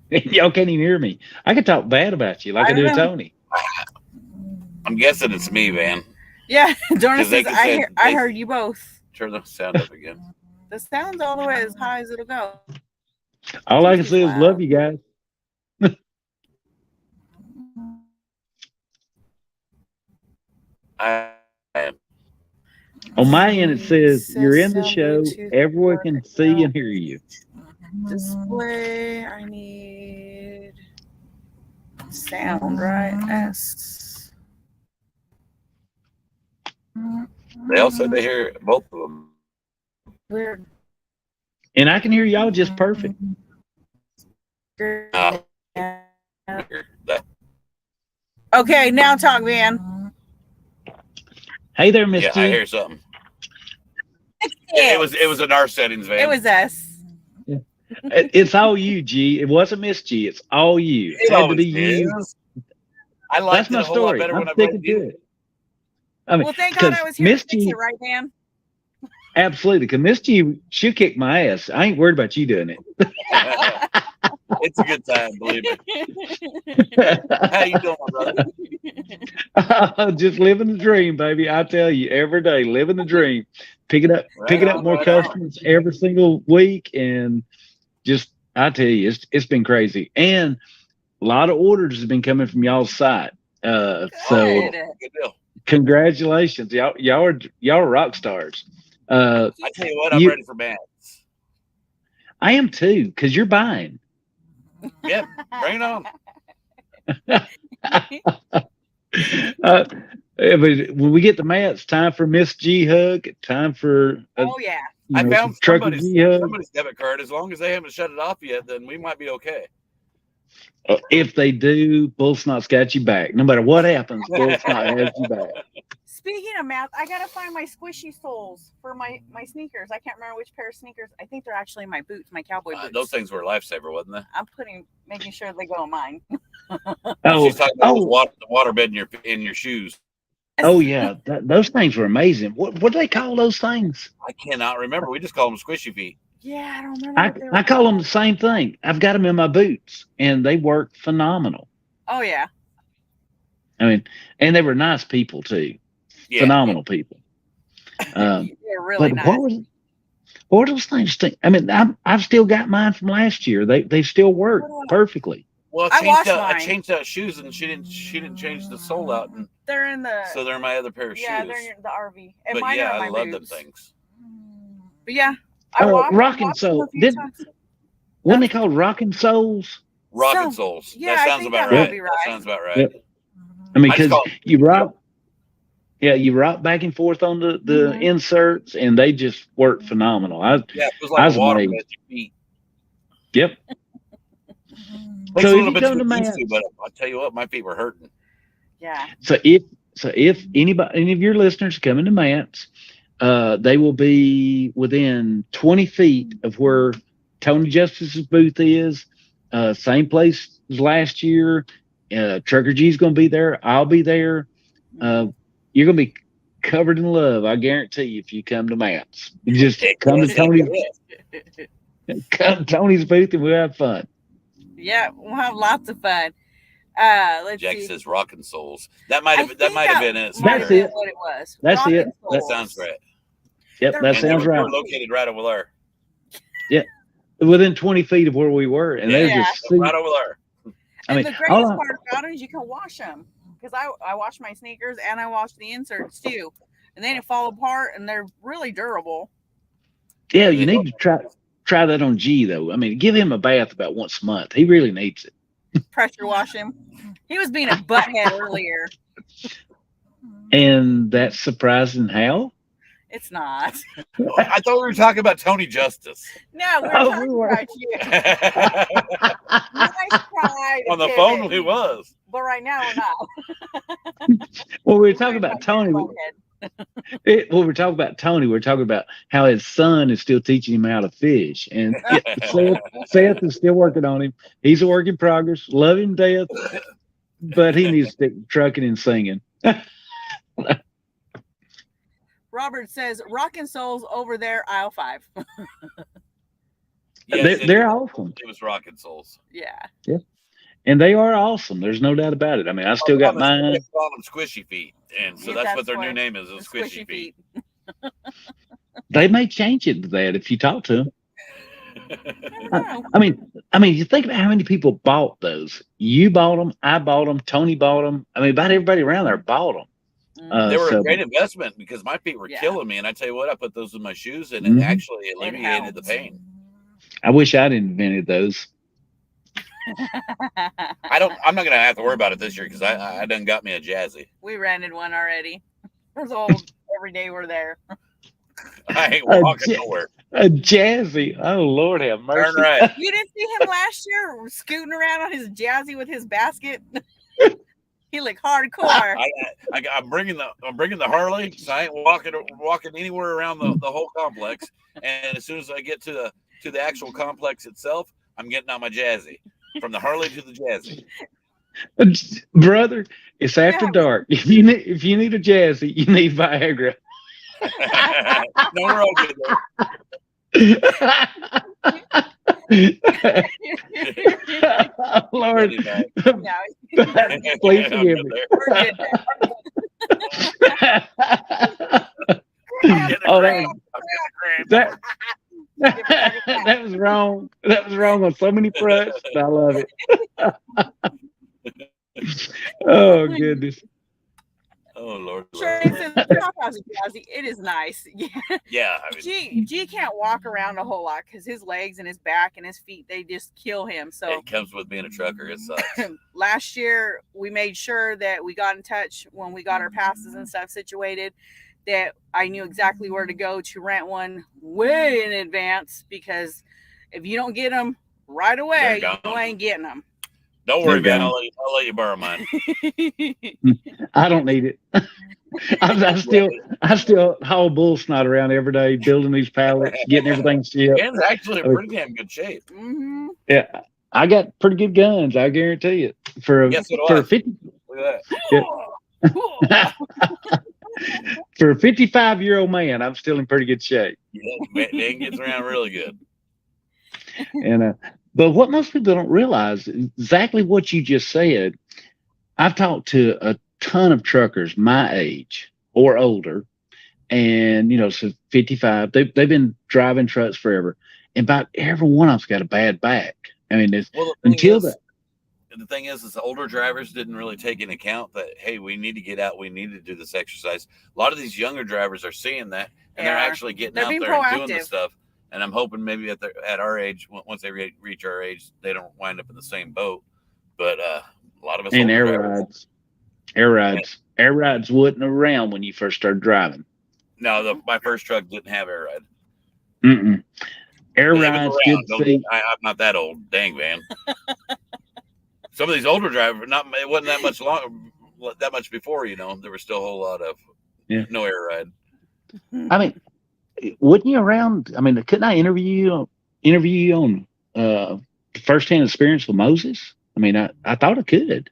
Y'all can't even hear me. I could talk bad about you like I do don't to know. Tony. I'm guessing it's me, Van. Yeah, Dorna 'Cause they says can say I they- heard you both. Turn the sound up again. The sound's all the way as high as it'll go. All I can Too say is loud. love you guys. I am. On my end, it says Says you're in the sound show. Bluetooth Everyone can work see now. and hear you. Display. I need sound, right? S. They all said they hear both of them. Weird. And I can hear y'all just perfect. Uh, that, Okay, now talk, man. Hey there, Miss yeah, G. I hear something. It was in our settings, man. It was us. It's all you, G. It wasn't Miss G. It's all you. It It had to always be you. is. I liked That's my it a whole lot story. better I'm when I sticking played to you. it. I mean, Well, thank God I because was here Miss to fix G, it, right, Dan? absolutely, because Miss G, she'll kick my ass. I ain't worried about you doing it. It's a good time, believe me. How you doing, brother? Just living the dream, baby. I tell you, every day, living the dream. Picking up more customers every single week, and just I tell you, it's been crazy. And a lot of orders have been coming from y'all's side. So Good. Good deal. congratulations, y'all are rock stars. I tell you what, I'm You- ready for bands. I am too, because you're buying. Yeah, bring it on. But when we get the mats, time for Miss G hug. Time for Oh yeah. I found Trucker somebody's G hug. debit card. As long as they haven't shut it off yet, then we might be okay. If they do, Bull Snot's got you back. No matter what happens, Bull Snot has you back. Speaking of math, I gotta find my squishy soles for my sneakers. I can't remember which pair of sneakers. I think they're actually my boots, my cowboy boots. Those things were a lifesaver, wasn't they? I'm making sure they go in mine. Oh, She's talking about the water bed in your shoes. oh yeah, those things were amazing. What do they call those things? I cannot remember. We just call them squishy feet. Yeah, I don't remember. What they were I call them called. the same thing. I've got them in my boots, and they work phenomenal. Oh yeah. I mean, and they were nice people too. Yeah. Phenomenal people. They're really But nice. what were those things? I mean, I've still got mine from last year. They still work perfectly. Well, I washed I mine. changed out shoes, and she didn't change the sole out, and They're in the so they're my other pair of yeah, shoes. they're in the RV. And But mine yeah, are in I my love them boots. things. But yeah, I walked Rockin' them Soul. a few times. Wasn't they called Rockin' Souls? Rockin' So- soles. yeah, that I sounds think about that might right. be That right. sounds about right. Yep. I mean, I just because call- you rock. Yeah, you rock back and forth on the Mhm. inserts, and they just work phenomenal. Yeah, it was I like was a water amazed. bed your feet. Yep. Takes So a if little you bit come to to get used Matt's- to, but I'll tell you what, my feet were hurting. Yeah. So if any of your listeners are coming to Matt's, they will be within 20 feet of where Tony Justice's booth is. Same place as last year. Trucker G's going to be there. I'll be there. You're going to be covered in love. I guarantee you if you come to Matt's. You just come to Tony's booth and we'll have fun. Yeah, we'll have lots of fun. Let's Jack see. says rockin' soles. That might have been it. Might That's have been it. what it was. That's Rockin' it. That Souls. sounds right. Yep, They're that And sounds they right. were located right over there. Within 20 feet of where we were, and they're Yeah. just Right over there. I And mean, the greatest part about it is you can wash them. Because I wash my sneakers and I wash the inserts too. And they didn't fall apart and they're really durable. yeah, you need to try that on G though. I mean, give him a bath about once a month. He really needs it. Pressure wash him. He was being a butthead earlier. And that's surprising how. It's not. I thought we were talking about Tony Justice. No, we're Oh, talking we were. about you. Nice try to On the pivot, phone, he was. but right now we're not. Well, we were talking about Tony. Butthead. When we're talking about Tony, we're talking about how his son is still teaching him how to fish, and Seth is still working on him. He's a work in progress. Love him to death, but he needs to stick trucking and singing. Robert says, Rockin' Souls over there, aisle 5. Yes, They're awesome, It was rockin' soles. Yeah. and they are awesome. There's no doubt about it. I mean, I still got mine. They call them squishy feet, and so Yeah, that's what their what- new name is. the Squishy feet. they may change it to that if you talk to them. I don't know. I mean, you think about how many people bought those. You bought them. I bought them. Tony bought them. I mean, about everybody around there bought them. Mm, They were So- a great investment because my feet were Yeah. killing me, and I tell you what, I put those in my shoes, and Mhm. it actually it alleviated the helps. pain. I wish I'd invented those. I'm not gonna have to worry about it this year because I done got me a Jazzy. We rented one already. It was old. Every day we're there. I ain't A walking Ja- nowhere. A Jazzy. Oh Lord, have mercy. Darn right. You didn't see him last year scooting around on his Jazzy with his basket. He looked hardcore. I'm bringing the Harley, so I ain't walking anywhere around the whole complex. And as soon as I get to the actual complex itself, I'm getting on my Jazzy. From the Harley to the Jazzy. Brother, it's after Yeah. dark. If you need a Jazzy, you need Viagra. No, we're all good there. Lord, Anyway. No, please I'm forgive good me. there. we're good there. Oh, I'm getting a cramp. that was wrong. That was wrong on so many fronts. I love it. Oh goodness. Oh Lord. Sure, it's in the top house of Jazzy. It is nice. Yeah. Yeah, I mean, G can't walk around a whole lot because his legs and his back and his feet, they just kill him. So it comes with being a trucker. It sucks. last year we made sure that we got in touch when we got our passes and stuff situated, that I knew exactly where to go to rent one way in advance, because if you don't get them right away, They're you gone. ain't getting them. Don't worry, They're man. gone. I'll let you borrow mine. I don't need it. I still haul bull snot around every day, building these pallets, getting everything shipped. Dan's actually in pretty damn good shape. Mhm. Yeah, I got pretty good guns. I guarantee it. Yes, so do I. 50 Look at that. for a 55-year-old man, I'm still in pretty good shape. Yeah, Dan gets around really good. And but what most people don't realize is exactly what you just said. I've talked to a ton of truckers my age or older, and so 55. They've been driving trucks forever, and about every one of them's got a bad back. I mean, it's, Well, until the thing is the older drivers didn't really take into account that, hey, we need to get out, we need to do this exercise. A lot of these younger drivers are seeing that, and they're Yeah. actually getting They're out being there and doing proactive. the stuff. And I'm hoping maybe at our age, once they reach our age, they don't wind up in the same boat. But a lot of us and older air drivers- rides wasn't around when you first started driving. No, my first truck didn't have air ride. Mm-mm. Air It was rides, around. good Don't seat. I'm not that old. Dang, man. Some of these older drivers, it wasn't that much that much before, there was still a whole lot of no air ride. I mean, wasn't you around? I mean, couldn't I interview you on firsthand experience with Moses? I mean, I thought I could.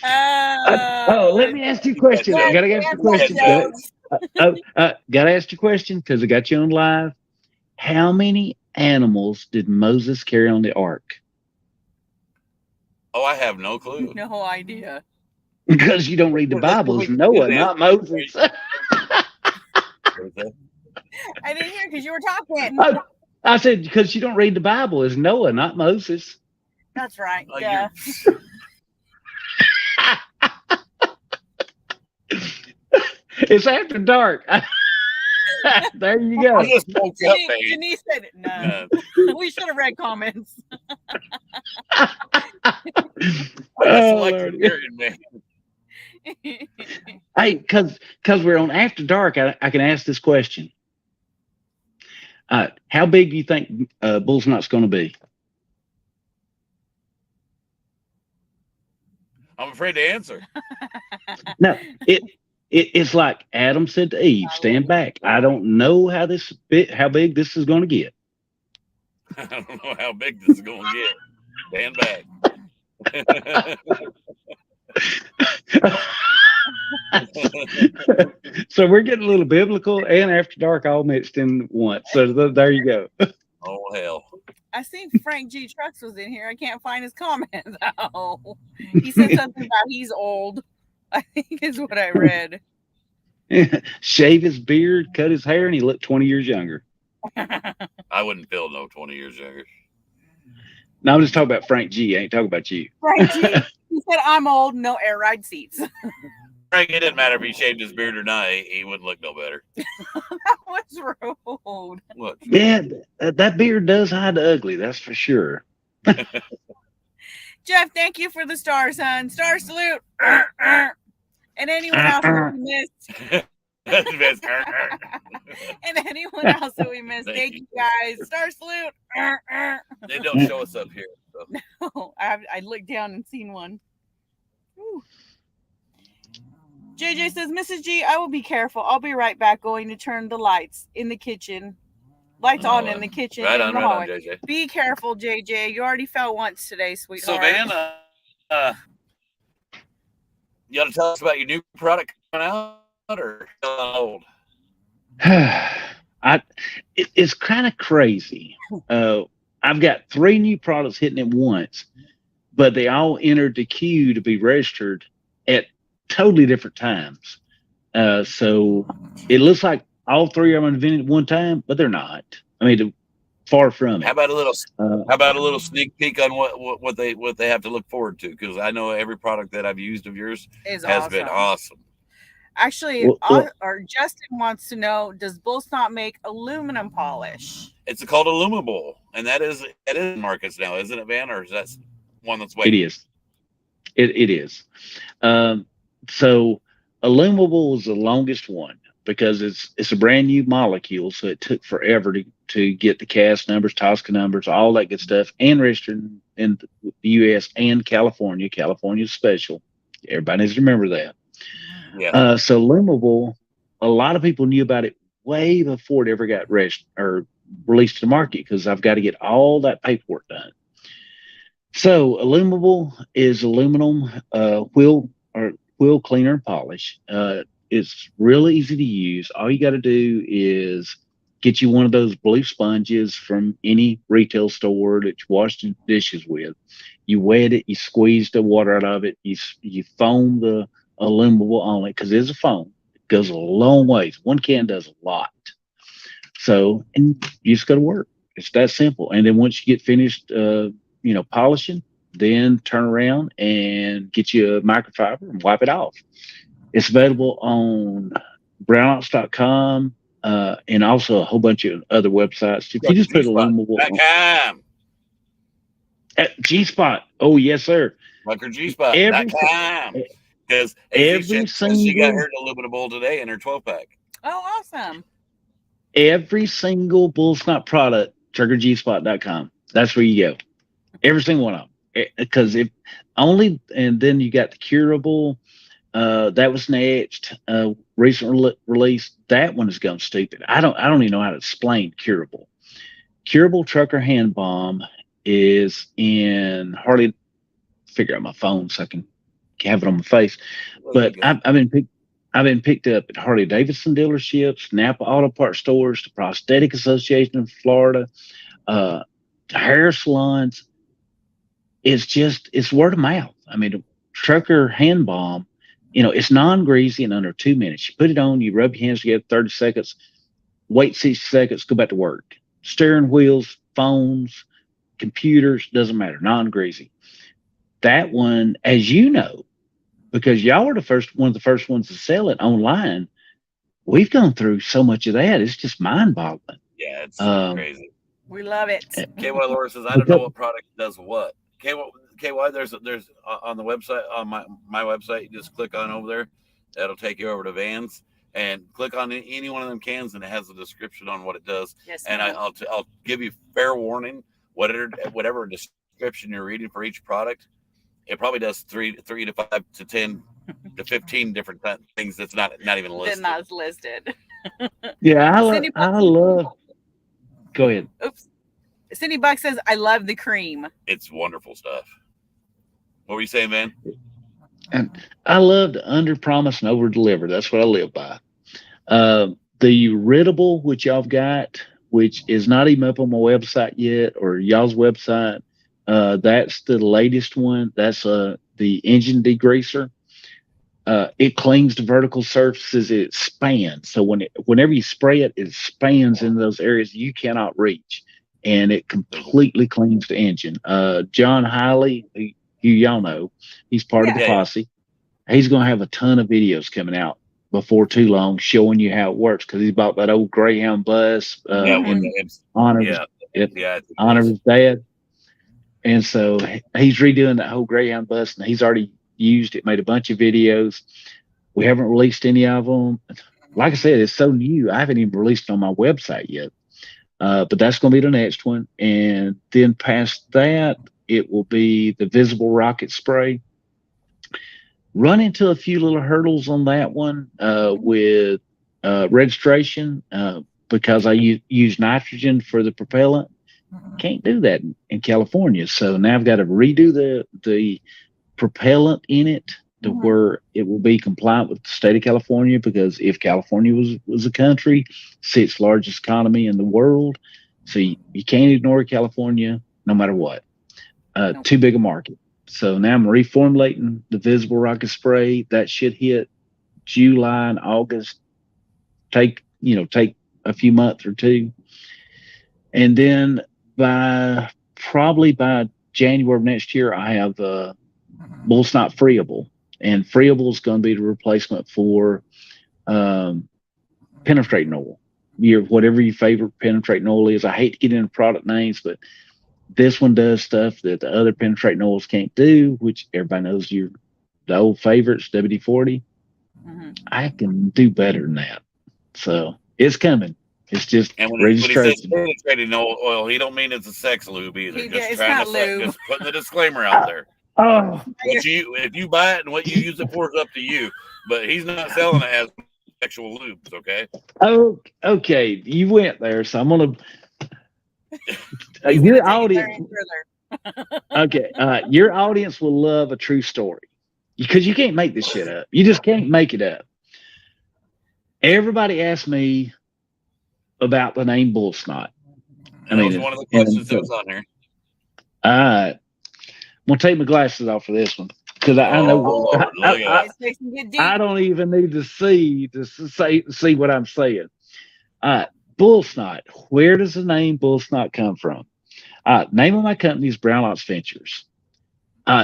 Let me ask you a question. I gotta ask you a question. Gotta ask you a question because I got you on live. How many animals did Moses carry on the ark? Oh, I have no clue. No idea. Because you don't read the Bible. It's Noah, not Moses. I didn't hear because you were talking. I said because you don't read the Bible. It's Noah, not Moses. That's right. Oh, Yeah. It's after dark. There you go. I just woke up, baby. Denise said it. No. We should have read comments. I Oh, like Lord. hearing, man. Hey, because we're on after dark, I can ask this question. How big do you think Bull's Knot's going to be? I'm afraid to answer. No, it's like Adam said to Eve, stand back. I don't know how big this is going to get. I don't know how big this is going to get. Stand back. So we're getting a little biblical and after dark all mixed in once. So there you go. Oh, hell. I seen Frank G. Trucks was in here. I can't find his comments. Oh, he said something about he's old. I think is what I read. Shave his beard, cut his hair, and he looked 20 years younger. I wouldn't feel no 20 years younger. No, I'm just talking about Frank G. I ain't talking about you. Frank G. He said, I'm old, no air ride seats. Frank, it didn't matter if he shaved his beard or not. He wouldn't look no better. That was rude. Look, Yeah, that beard does hide the ugly. That's for sure. Jeff, thank you for the star, son. Star salute. And anyone else that we missed. And anyone else that we missed. Thank you, guys. Star salute. They don't show us up here. So. No, I looked down and seen one. Whew. JJ says, Mrs. G, I will be careful. I'll be right back going to turn the lights in the kitchen. Lights on in the kitchen. Right in on, the right hallway. on, JJ. Be careful, JJ. You already fell once today, sweetheart. So, Van, you want to tell us about your new product coming out or still on hold? It's kind of crazy. I've got 3 new products hitting at once, but they all entered the queue to be registered at totally different times. So it looks like all 3 of them are invented at one time, but they're not. I mean, far from it. How about a little sneak peek on what they have to look forward to? Because I know every product that I've used of yours has been awesome. Actually, or Justin wants to know: does Bullsnot make aluminum polish? It's called Illumable, and that is markets now, isn't it, Van? Or is that one that's waiting? It is. It is. So Illumable is the longest one because it's a brand new molecule, so it took forever to get the CAS numbers, TSCA numbers, all that good stuff, and registered in the U.S. and California. California's special. Everybody needs to remember that. Yeah. So Illumable, a lot of people knew about it way before it ever got released to the market because I've got to get all that paperwork done. So Illumable is aluminum wheel cleaner and polish. It's really easy to use. All you got to do is get you one of those blue sponges from any retail store that you wash the dishes with. You wet it, you squeeze the water out of it, you foam the Illumable on it because it's a foam. It goes a long ways. One can does a lot. So, and you just got to work. It's that simple. And then once you get finished, polishing, then turn around and get you a microfiber and wipe it off. It's available on brownox.com and also a whole bunch of other websites. If you just put Illumable on G-Spot. Oh, yes, sir. MuckerGspot.com. Because she got her Illumable today in her 12-pack. Oh, awesome. Every single Bullsnot product, TriggerGspot.com. That's where you go. Every single one of them. Because and then you got the curable. That was next. Recent release. That one is going stupid. I don't even know how to explain curable. Curable Trucker Hand Balm is in Harley. Figure out my phone so I can have it on my face. But I've been picked up at Harley Davidson dealerships, Napa Auto Parts stores, the Prosthetic Association of Florida, hair salons. It's word of mouth. I mean, Trucker Hand Balm, it's non-greasy in under 2 minutes. You put it on, you rub your hands together 30 seconds, wait 60 seconds, go back to work. Steering wheels, phones, computers, doesn't matter, non-greasy. That one, as you know, because y'all were one of the first ones to sell it online, we've gone through so much of that. It's just mind-boggling. Yeah, it's crazy. We love it. KY Laura says, I don't know what product does what. KY, there's on the website, on my website, you just click on over there. That'll take you over to Vans and click on any one of them cans and it has a description on what it does. Yes, and I'll give you fair warning, whatever description you're reading for each product, it probably does 3 to 5 to 10 to 15 different things that's not even listed. Not as listed. Yeah, I love. Go ahead. Oops. Cindy Buck says, I love the cream. It's wonderful stuff. What were you saying, man? And I love to under-promise and over-deliver. That's what I live by. The Riddable, which y'all got, which is not even up on my website yet, or y'all's website, that's the latest one. That's the engine degreaser. it clings to vertical surfaces. It expands. So whenever you spray it, it expands into those areas you cannot reach, and it completely cleans the engine. John Hiley, who y'all know, he's part of the Yeah. posse. He's going to have a ton of videos coming out before too long showing you how it works, because he bought that old Greyhound bus in honor of his dad. And so he's redoing that whole Greyhound bus, and he's already used it, made a bunch of videos. We haven't released any of them. Like I said, it's so new. I haven't even released it on my website yet. But that's going to be the next one. And then past that, it will be the visible rocket spray. Run into a few little hurdles on that one with registration because I use nitrogen for the propellant. Can't do that in California. So now I've got to redo the propellant in it to where it will be compliant with the state of California, because if California was a country, sixth largest economy in the world, so you can't ignore California no matter what. Too big a market. So now I'm reformulating the visible rocket spray. That should hit July and August. Take a few months or two. And then probably by January of next year, I have Bull Snot Freeable. And Freeable is going to be the replacement for penetrating oil. Whatever your favorite penetrating oil is. I hate to get into product names, but this one does stuff that the other penetrating oils can't do, which everybody knows the old favorites, WD-40. I can do better than that. So it's coming. It's just registration. When he says penetrating oil, he don't mean it's a sex lube either. Just putting the disclaimer out there. Oh, If you buy it and what you use it for is up to you. But he's not selling it as sexual lubes, okay? Oh, okay. You went there, so I'm gonna. Your audience, okay. Your audience will love a true story, because you can't make this shit up. You just can't make it up. Everybody asked me about the name Bull Snot. That was one of the questions that was on here. I'm gonna take my glasses off for this one, because I know I don't even need to see what I'm saying. Bull Snot. Where does the name Bull Snot come from? Name of my company is Brown Ox Ventures.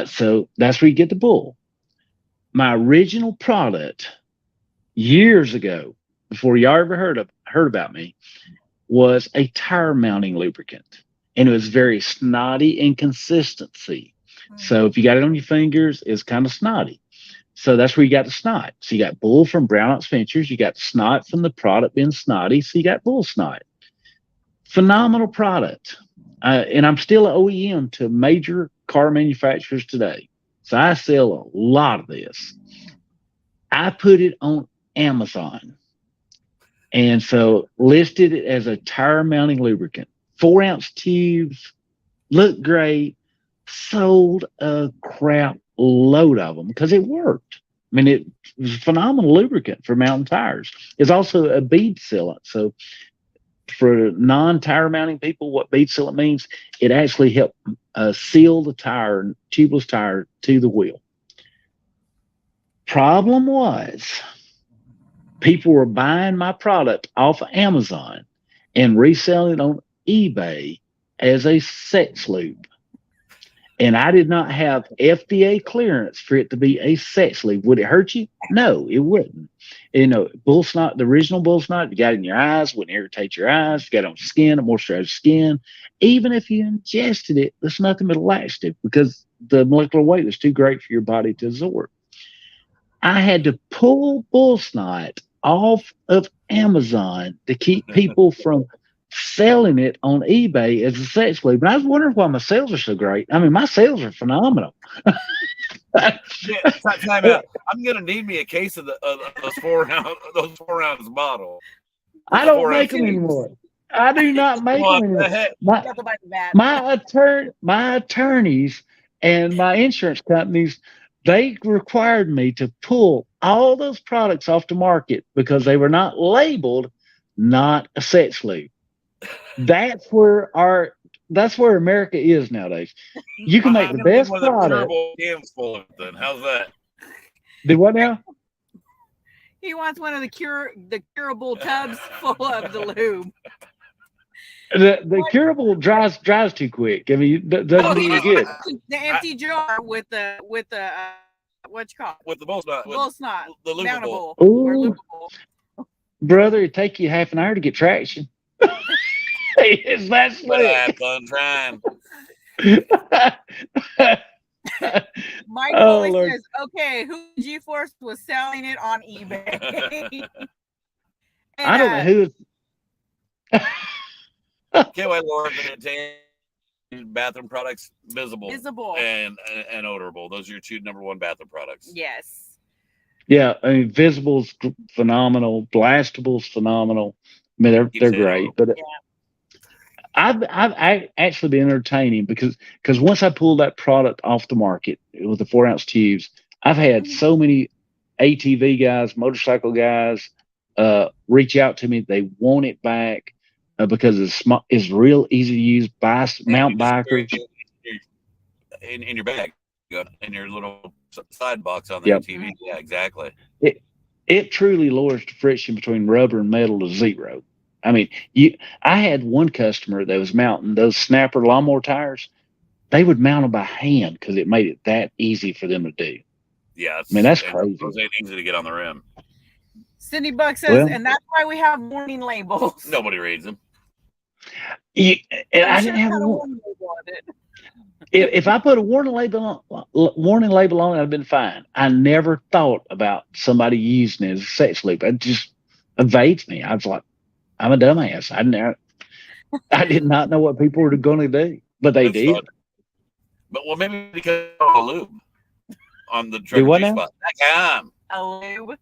So that's where you get the bull. My original product years ago, before y'all ever heard about me, was a tire mounting lubricant, and it was very snotty in consistency. So if you got it on your fingers, it's kind of snotty. So that's where you got the snot. So you got Bull from Brown Ox Ventures. You got snot from the product being snotty. So you got Bull Snot. Phenomenal product. And I'm still an OEM to major car manufacturers today. So I sell a lot of this. I put it on Amazon. And so listed it as a tire mounting lubricant. 4-ounce tubes. Looked great. Sold a crap load of them because it worked. I mean, it was a phenomenal lubricant for mounting tires. It's also a bead sealant. So for non-tire mounting people, what bead sealant means, it actually helped seal the tire, tubeless tire, to the wheel. Problem was, people were buying my product off of Amazon and reselling it on eBay as a sex lube. And I did not have FDA clearance for it to be a sex lube. Would it hurt you? No, it wouldn't. Bull Snot, the original Bull Snot, you got it in your eyes, wouldn't irritate your eyes. You got it on skin, it moisturizes skin. Even if you ingested it, there's nothing but a laxative, because the molecular weight was too great for your body to absorb. I had to pull Bull Snot off of Amazon to keep people from selling it on eBay as a sex lube. And I was wondering why my sales are so great. I mean, my sales are phenomenal. Time out. I'm gonna need me a case of those 4-ounce bottle. I don't make them anymore. I do not make them anymore. My attorneys and my insurance companies, they required me to pull all those products off the market because they were not labeled not a sex lube. That's where America is nowadays. You can make the best product. How's that? Do what now? He wants one of the curable tubs full of the lube. The curable dries too quick. I mean, doesn't do you good. The empty jar with the what you call it? With the bull snot. Bull snot. The lubable. Mountable or Ooh, lubable. brother, it'd take you half an hour to get traction. It's that But I slick. had fun trying. Mike Oh, always Lord. says, "Okay, who G-Force was selling it on eBay?" And, I don't know who. Can't wait, Lord, to bathroom products, visible Visible. and odorable. Those are your two number one bathroom products. Yes. Yeah, I mean, Visible's phenomenal. Blastable's phenomenal. I mean, they're Keeps it great. out. But Yeah. I've actually been entertaining because once I pulled that product off the market with the 4-ounce tubes, I've had so many ATV guys, motorcycle guys, reach out to me. They want it back because it's real easy to use. Mountain bikers. In your bag, in your little side box on the Yep. ATV. Yeah, exactly. It truly lowers the friction between rubber and metal to zero. I mean, I had one customer that was mounting those Snapper lawnmower tires. They would mount them by hand because it made it that easy for them to do. Yeah, I mean, that's and crazy. Those ain't easy to get on the rim. Cindy Buck says, Well- and that's why we have warning labels. Nobody reads them. And I I'm didn't sure have it had a a war- warning label on it. if I put a warning label on, I'd been fine. I never thought about somebody using it as a sex lube. It just evades me. I was like, I'm a dumbass. I did not know what people were going to do, but they That's did. fun. But well, maybe because of the lube on the Do Trevor what G now? spot. That A lube.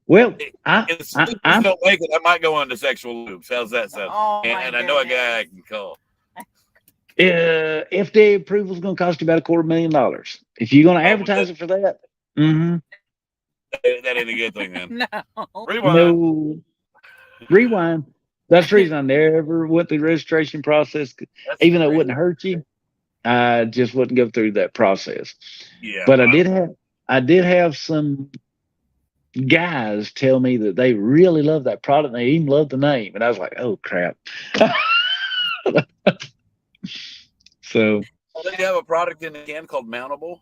Well, if sleepers I'm don't make it, I might go into sexual lubes. How's that sound? Oh, my and I know a guy I goodness. can call. FDA approval is going to cost you about $250,000. If you're going to advertise it for that, That ain't a good thing then. No. Rewind. no, rewind. That's the reason I never went through the registration process. That's Even though it crazy. wouldn't hurt you, I just wouldn't go through that process. Yeah, But well, I did have some guys tell me that they really love that product and they even love the name. And I was like, oh crap. So, they have a product in the can called Mountable.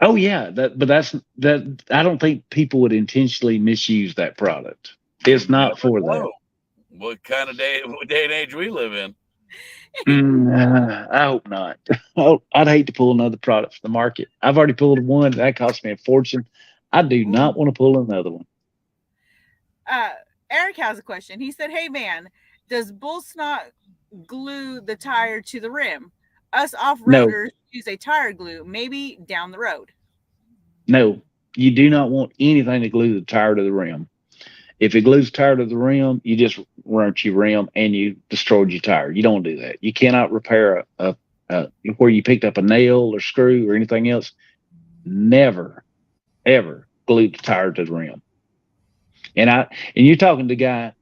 oh yeah, that I don't think people would intentionally misuse that product. It's not for that. Oh, what kind of day and age we live in? I hope not. I'd hate to pull another product from the market. I've already pulled one that cost me a fortune. I do not want to pull another one. Eric has a question. He said, "Hey man, does bull snot glue the tire to the rim? Us off-roaders use a tire glue, maybe down the road." No, you do not want anything to glue the tire to the rim. If it glues the tire to the rim, you just wrench your rim and you destroyed your tire. You don't do that. You cannot repair a where you picked up a nail or screw or anything else. Never, ever glue the tire to the rim. And you're talking to the guy.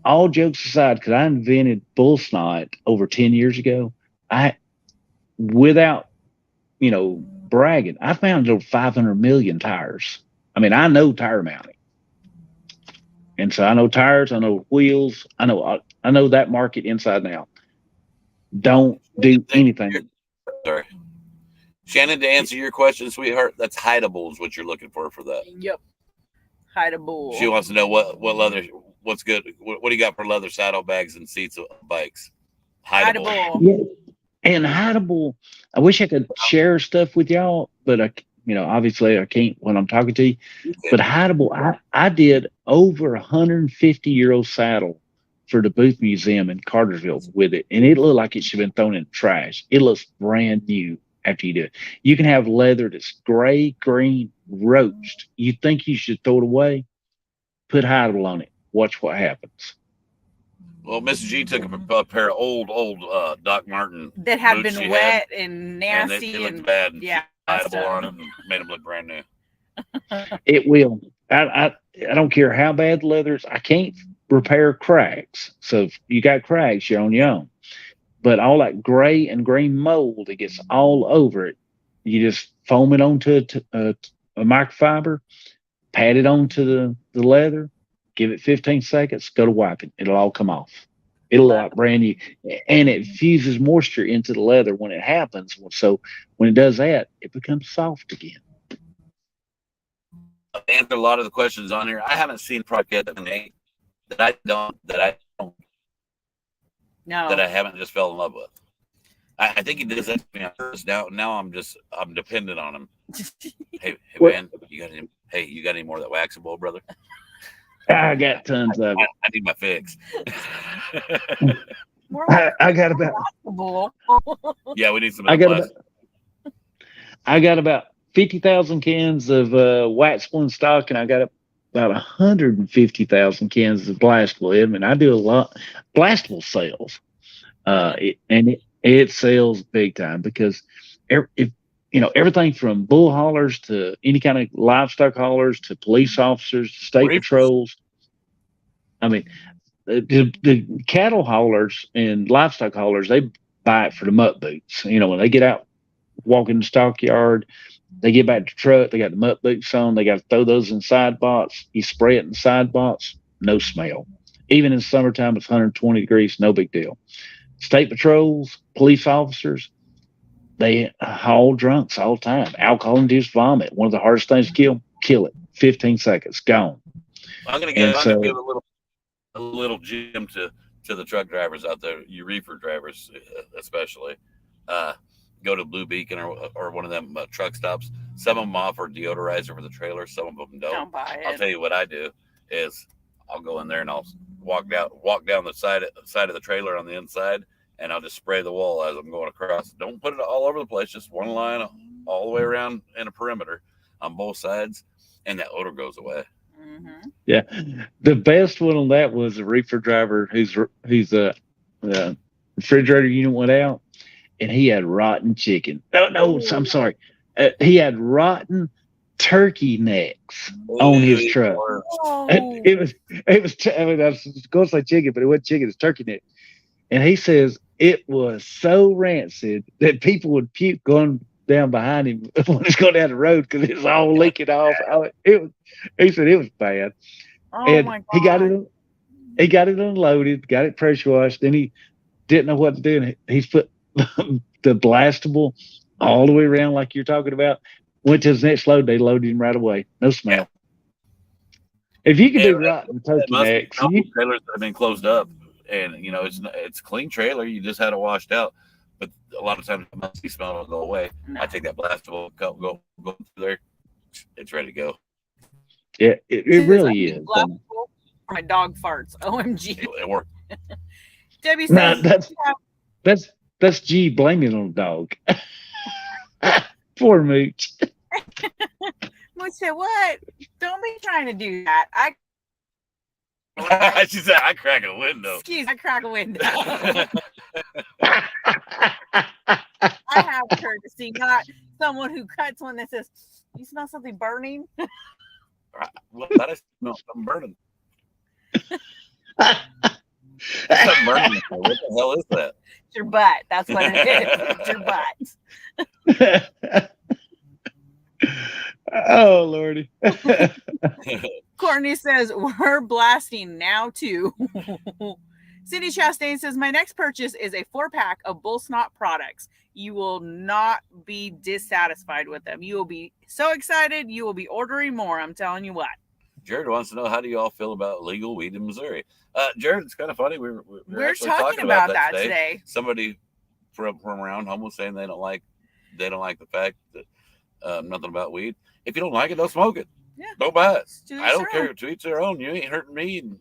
All jokes aside, because I invented bull snot over 10 years ago. Without bragging, I've mounted over 500 million tires. I mean, I know tire mounting. And so I know tires, I know wheels, I know that market inside and out. Don't do anything. Sorry. Shannon, to answer your question, sweetheart, that's hideable is what you're looking for that. Yep. Hide a bull. She wants to know what leather, what's good. What do you got for leather saddlebags and seats of bikes? Hide a Hideable. bull. Yeah. And hideable, I wish I could share stuff with y'all, but obviously I can't when I'm talking to you. But hideable, I did over 150-year-old saddle for the Booth Museum in Cartersville with it, and it looked like it should have been thrown in the trash. It looks brand new after you do it. You can have leather that's gray, green, roached. You think you should throw it away? Put hideable on it. Watch what happens. Well, Mrs. G took a pair of old Doc Martin That had boots been she wet and and nasty it looked and bad. And yeah. hideable on them and made them look brand new. It will. I don't care how bad the leather is. I can't repair cracks. So if you got cracks, you're on your own. But all that gray and green mold that gets all over it, You just foam it onto a microfiber, pat it onto the leather, give it 15 seconds, go to wiping. It'll all come off. It'll look like brand new. And it fuses moisture into the leather when it happens. So when it does that, it becomes soft again. Answer a lot of the questions on here. I haven't seen a product yet that I haven't just fell in love with. I think he does that to me at first. Now I'm dependent on him. Hey man, you got any more of that waxable, brother? I got tons of it. I need my fix. I got about. Yeah, we need some. I got about 50,000 cans of waxable in stock, and I got about 150,000 cans of blastable. I mean, I do a lot blastable sales, it sells big time because everything from bull haulers to any kind of livestock haulers to police officers, to state patrols. I mean, the cattle haulers and livestock haulers, they buy it for the mutt boots. When they get out, walk in the stockyard, they get back to the truck, they got the mutt boots on, they got to throw those in side box. You spray it in side box, no smell. Even in summertime, it's 120 degrees, no big deal. State patrols, police officers, they haul drunks all the time. Alcohol-induced vomit, one of the hardest things to kill it. 15 seconds, gone. I'm gonna give a little gem to the truck drivers out there, you reefer drivers especially. Go to Blue Beacon or one of them truck stops. Some of them offer deodorizer for the trailer. Some of them don't. Don't buy it. I'll tell you what I do is I'll go in there and I'll walk down the side of the trailer on the inside, and I'll just spray the wall as I'm going across. Don't put it all over the place. Just one line all the way around in a perimeter on both sides, and that odor goes away. Mm-hmm. Yeah, the best one on that was a reefer driver whose refrigerator unit went out, and he had rotten chicken. No, I'm sorry. He had rotten turkey necks on his truck. Oh. It was. I was going to say chicken, but it wasn't chicken. It's turkey neck. And he says it was so rancid that people would puke going down behind him when he's going down the road because it was all leaking off. He said it was bad. Oh And my God. he got it unloaded, got it pressure washed. Then he didn't know what to do. And he's put the blastable all the way around like you're talking about. Went to his next load, they loaded him right away. No smell. If you could do rotten turkey necks, trailers that have been closed up, and it's a clean trailer. You just had it washed out, but a lot of times the musty smell will go away. No. I take that blastable, go through there. It's ready to go. Yeah, it really is. My dog farts. OMG. It worked. Debbie No, says that's G blaming on the dog. Poor Mooch. Mooch said, "What? Don't be trying to do that." She said, "I crack a window." Excuse me, I crack a window. I have courtesy, not someone who cuts one that says, "You smell something burning?" Well, that smell something burning. Something burning. What the hell is that? It's your butt. That's what it is. It's your butt. Oh Lordy. Courtney says, "We're blasting now too." Cindy Chastain says, "My next purchase is a 4-pack of Bull Snot products. You will not be dissatisfied with them. You will be so excited. You will be ordering more. I'm telling you what." Jared wants to know, how do you all feel about legal weed in Missouri? Jared, it's kind of funny. We're talking about that today. Somebody from around home was saying they don't like the fact that nothing about weed. If you don't like it, don't smoke it. Yeah. Don't buy it. I don't their care. own. To each their own. You ain't hurting me. And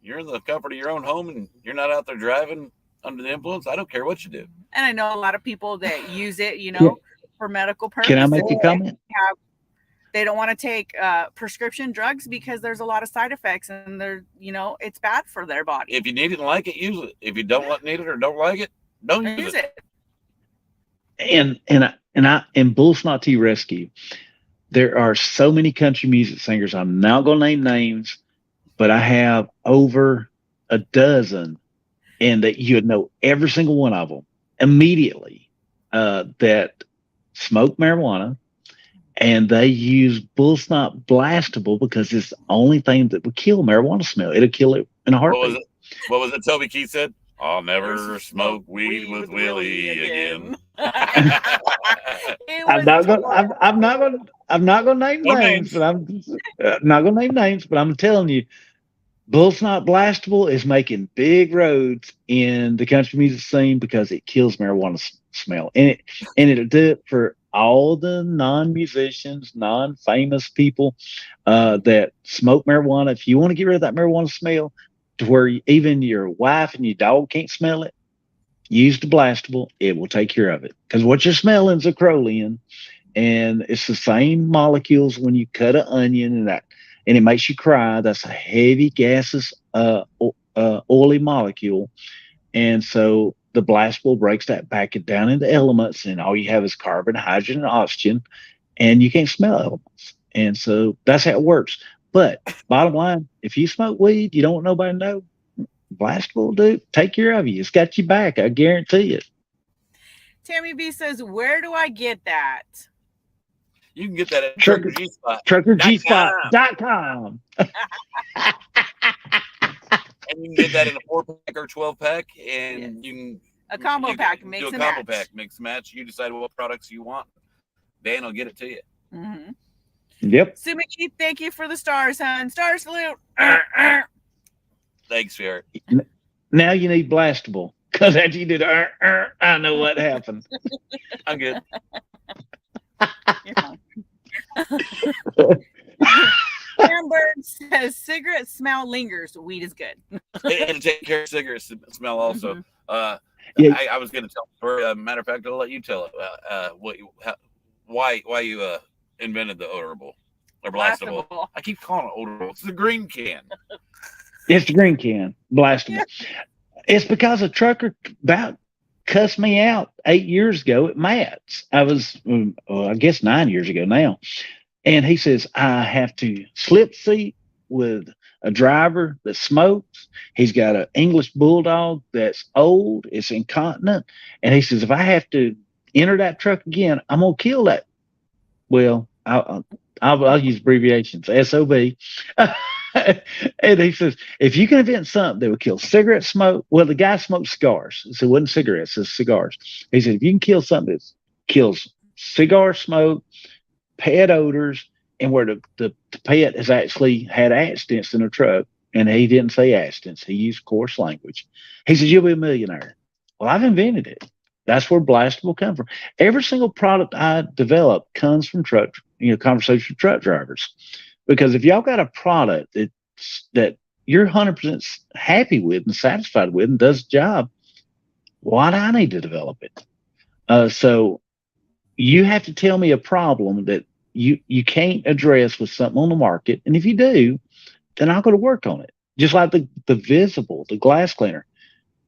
you're in the comfort of your own home, and you're not out there driving under the influence. I don't care what you do. And I know a lot of people that use it, for medical purposes. Can I make a comment? They don't want to take prescription drugs because there's a lot of side effects, and it's bad for their body. If you need it and like it, use it. If you don't need it or don't like it, don't use it. And in Bull Snot Tea Rescue, there are so many country music singers. I'm not going to name names, but I have over a dozen, and that you'd know every single one of them immediately. That smoked marijuana, and they use bull snot blastable because it's the only thing that would kill marijuana smell. It'll kill it in a What was heartbeat. it? What was it? Toby Keith said, "I'll never smoke weed with Willie again." It I'm was not gonna. horrible. I'm not gonna name No names, names. but I'm not gonna name names. But I'm telling you, bull snot blastable is making big roads in the country music scene because it kills marijuana smell, and it'll do it for all the non-musicians, non-famous people that smoke marijuana. If you want to get rid of that marijuana smell, to where even your wife and your dog can't smell it, use the blastable. It will take care of it because what you're smelling is acrolein, and it's the same molecules when you cut an onion and it makes you cry. That's a heavy gaseous oily molecule, and so the blastable breaks that back down into elements, and all you have is carbon, hydrogen, and oxygen, and you can't smell elements. And so that's how it works. But bottom line, if you smoke weed, you don't want nobody to know. Blastable, dude, take care of you. It's got you back. I guarantee it. Tammy B says, "Where do I get that?" You can get that at Trucker- Trucker G Spot. TruckerGspot.com. And you can get that in a 4-pack or 12-pack, and you can A combo you pack, can mix do a and combo match. pack, mix and match. You decide what products you want. Dan will get it to you. Mm-hmm. Yep. Sue McKee, thank you for the stars, hon. Star salute. Thanks, Spirit. Now you need blastable because after you did, I know what happened. I'm good. You're fine. Hamburg says, cigarette smell lingers. Weed is good. It'll take care of cigarette smell also. Mhm. Yeah. I was going to tell a story. Matter of fact, I'll let you tell it. Why you invented the odorable or blastable? Blastable. I keep calling it odorable. It's the green can. It's the green can, blastable. It's because a trucker about cussed me out 8 years ago at Matt's. I was, I guess 9 years ago now. And he says, I have to slip seat with a driver that smokes. He's got an English bulldog that's old, it's incontinent. And he says, if I have to enter that truck again, I'm going to kill that. Well, I'll use abbreviations, SOB. And he says, if you can invent something that would kill cigarette smoke, well, the guy smoked cigars. So it wasn't cigarettes, it's cigars. He said, if you can kill something that kills cigar smoke, pet odors, and where the pet has actually had accidents in a truck, and he didn't say accidents, he used coarse language. He says, you'll be a millionaire. Well, I've invented it. That's where blastable comes from. Every single product I develop comes from conversation with truck drivers. Because if y'all got a product that you're 100% happy with and satisfied with and does the job, why do I need to develop it? So you have to tell me a problem that you can't address with something on the market. And if you do, then I'll go to work on it. Just like the visible, the glass cleaner.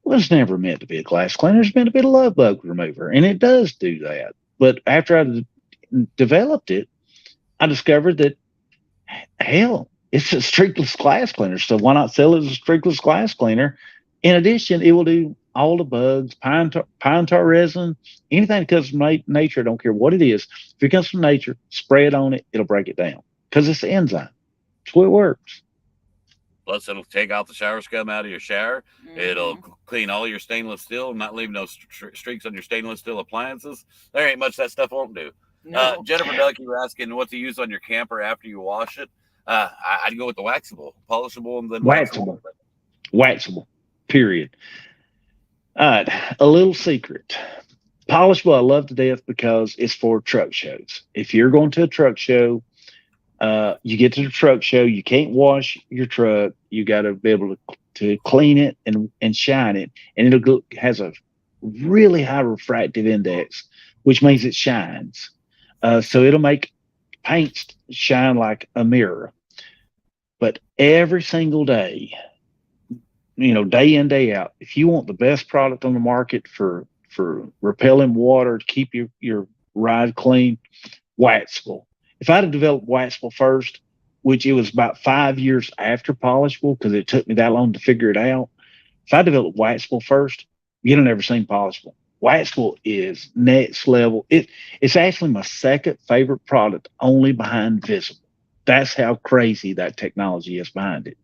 Well, it's never meant to be a glass cleaner. It's meant to be a love bug remover. And it does do that. But after I developed it, I discovered that, hell, it's a streakless glass cleaner. So why not sell it as a streakless glass cleaner? In addition, it will do all the bugs, pine tar resin, anything that comes from nature. I don't care what it is. If it comes from nature, spray it on it. It'll break it down because it's the enzyme. That's the way it works. Plus, it'll take out the shower scum out of your shower. Mhm. It'll clean all your stainless steel, not leave no streaks on your stainless steel appliances. There ain't much that stuff won't do. No. Jennifer Duck, you were asking what to use on your camper after you wash it. I'd go with the waxable, polishable, and then Waxable, period. All right, a little secret. Polishable, I love to death because it's for truck shows. If you're going to a truck show, you get to the truck show, you can't wash your truck. You got to be able to clean it and shine it, and has a really high refractive index, which means it shines. So it'll make paint shine like a mirror. But every single day, day in, day out, if you want the best product on the market for repelling water to keep your ride clean, waxable. If I'd have developed waxable first, which it was about 5 years after polishable because it took me that long to figure it out. If I developed waxable first, you'd have never seen polishable. Waxable is next level. It's actually my second favorite product, only behind Visible. That's how crazy that technology is behind it.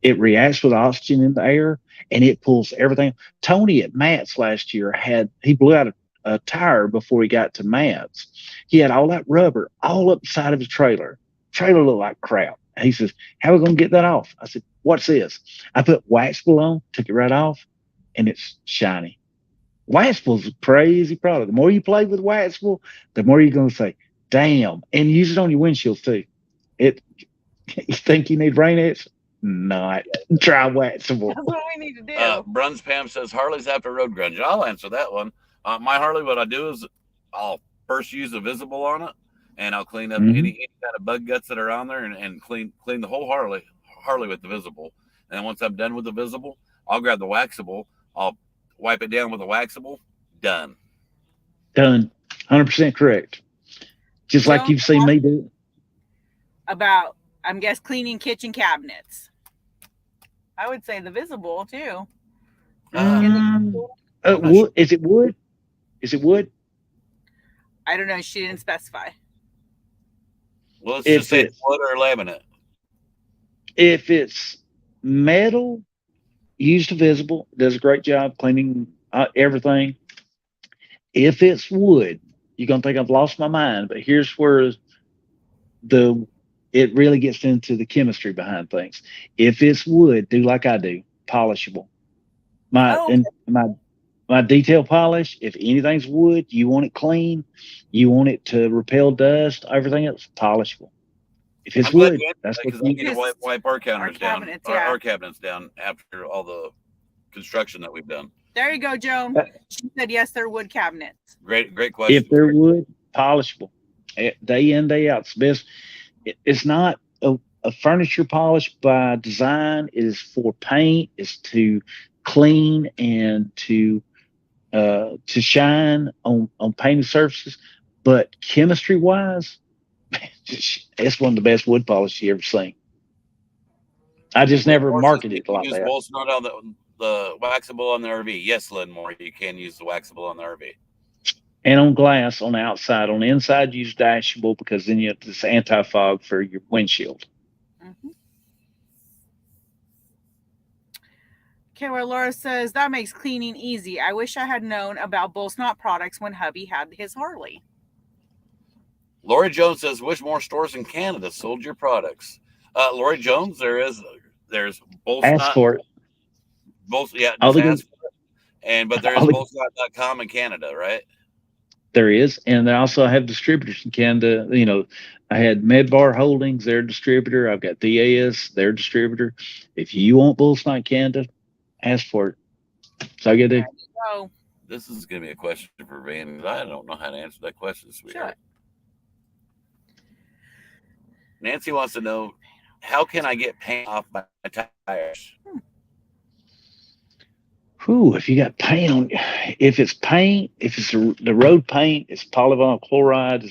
It reacts with oxygen in the air and it pulls everything. Tony at Matt's last year he blew out a tire before he got to Matt's. He had all that rubber all up the side of his trailer. Trailer looked like crap. And he says, "How are we going to get that off?" I said, "What's this?" I put Waxable on, took it right off, and it's shiny. Waxable's a crazy product. The more you play with Waxable, the more you're going to say, "Damn," and use it on your windshield too. You think you need rain X? Not. Try Waxable. That's what we need to do. Bruns Pam says Harleys after road grunge. I'll answer that one. My Harley, what I do is I'll first use the Visible on it, and I'll clean up any kind of bug guts that are on there, and clean the whole Harley with the Visible. And then once I'm done with the Visible, I'll grab the Waxable. I'll wipe it down with the Waxable. Done. 100% correct. Just like you've seen me do. About, I'm guess, cleaning kitchen cabinets. I would say the Visible too. Wood? Is it wood? Is it wood? I don't know. She didn't specify. Well, let's just say it's wood or laminate. If it's metal, use the Visible. Does a great job cleaning everything. If it's wood, you're gonna think I've lost my mind, but here's where it really gets into the chemistry behind things. If it's wood, do like I do, polishable. My detail polish, if anything's wood, you want it clean, you want it to repel dust, everything else, polishable. If it's wood, that's what you need to wipe our counters down, our cabinets down after all the construction that we've done. There you go, Joan. She said yes, they're wood cabinets. Great question. If they're wood, polishable. Day in, day out. It's best. It's not a furniture polish by design. It is for paint. It's to clean and to shine on painted surfaces. But chemistry wise, it's one of the best wood polish you ever seen. I just never marketed it like that. The Waxable on the RV. Yes, Linmore, you can use the Waxable on the RV. And on glass on the outside. On the inside, use Dashable because then you have this anti-fog for your windshield. Mm-hmm. Okay, where Laura says, that makes cleaning easy. I wish I had known about Bullsnot products when hubby had his Harley. Lori Jones says, wish more stores in Canada sold your products. Lori Jones, there's Bullsnot. Ask for it. But there is Bullsnot.com in Canada, right? There is, and they also have distributors in Canada. You know, I had Medbar Holdings, their distributor. I've got DAS, their distributor. If you want Bullsnot Canada, ask for it. So I get it. This is going to be a question for Van. I don't know how to answer that question, sweetheart. Sure. Nancy wants to know, how can I get paint off my tires? If you got paint on, if it's the road paint, it's polyvinyl chloride.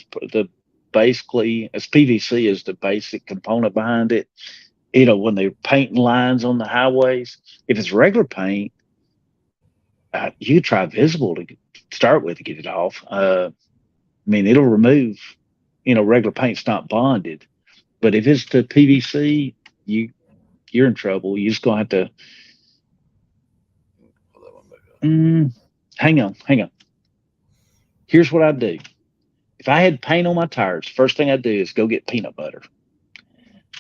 Basically, PVC is the basic component behind it. You know, when they're painting lines on the highways, if it's regular paint, you could try Visible to start with to get it off. I mean, it'll remove, regular paint's not bonded, but if it's the PVC, you're in trouble. You're just gonna have to. Hang on. Here's what I do. If I had paint on my tires, first thing I do is go get peanut butter.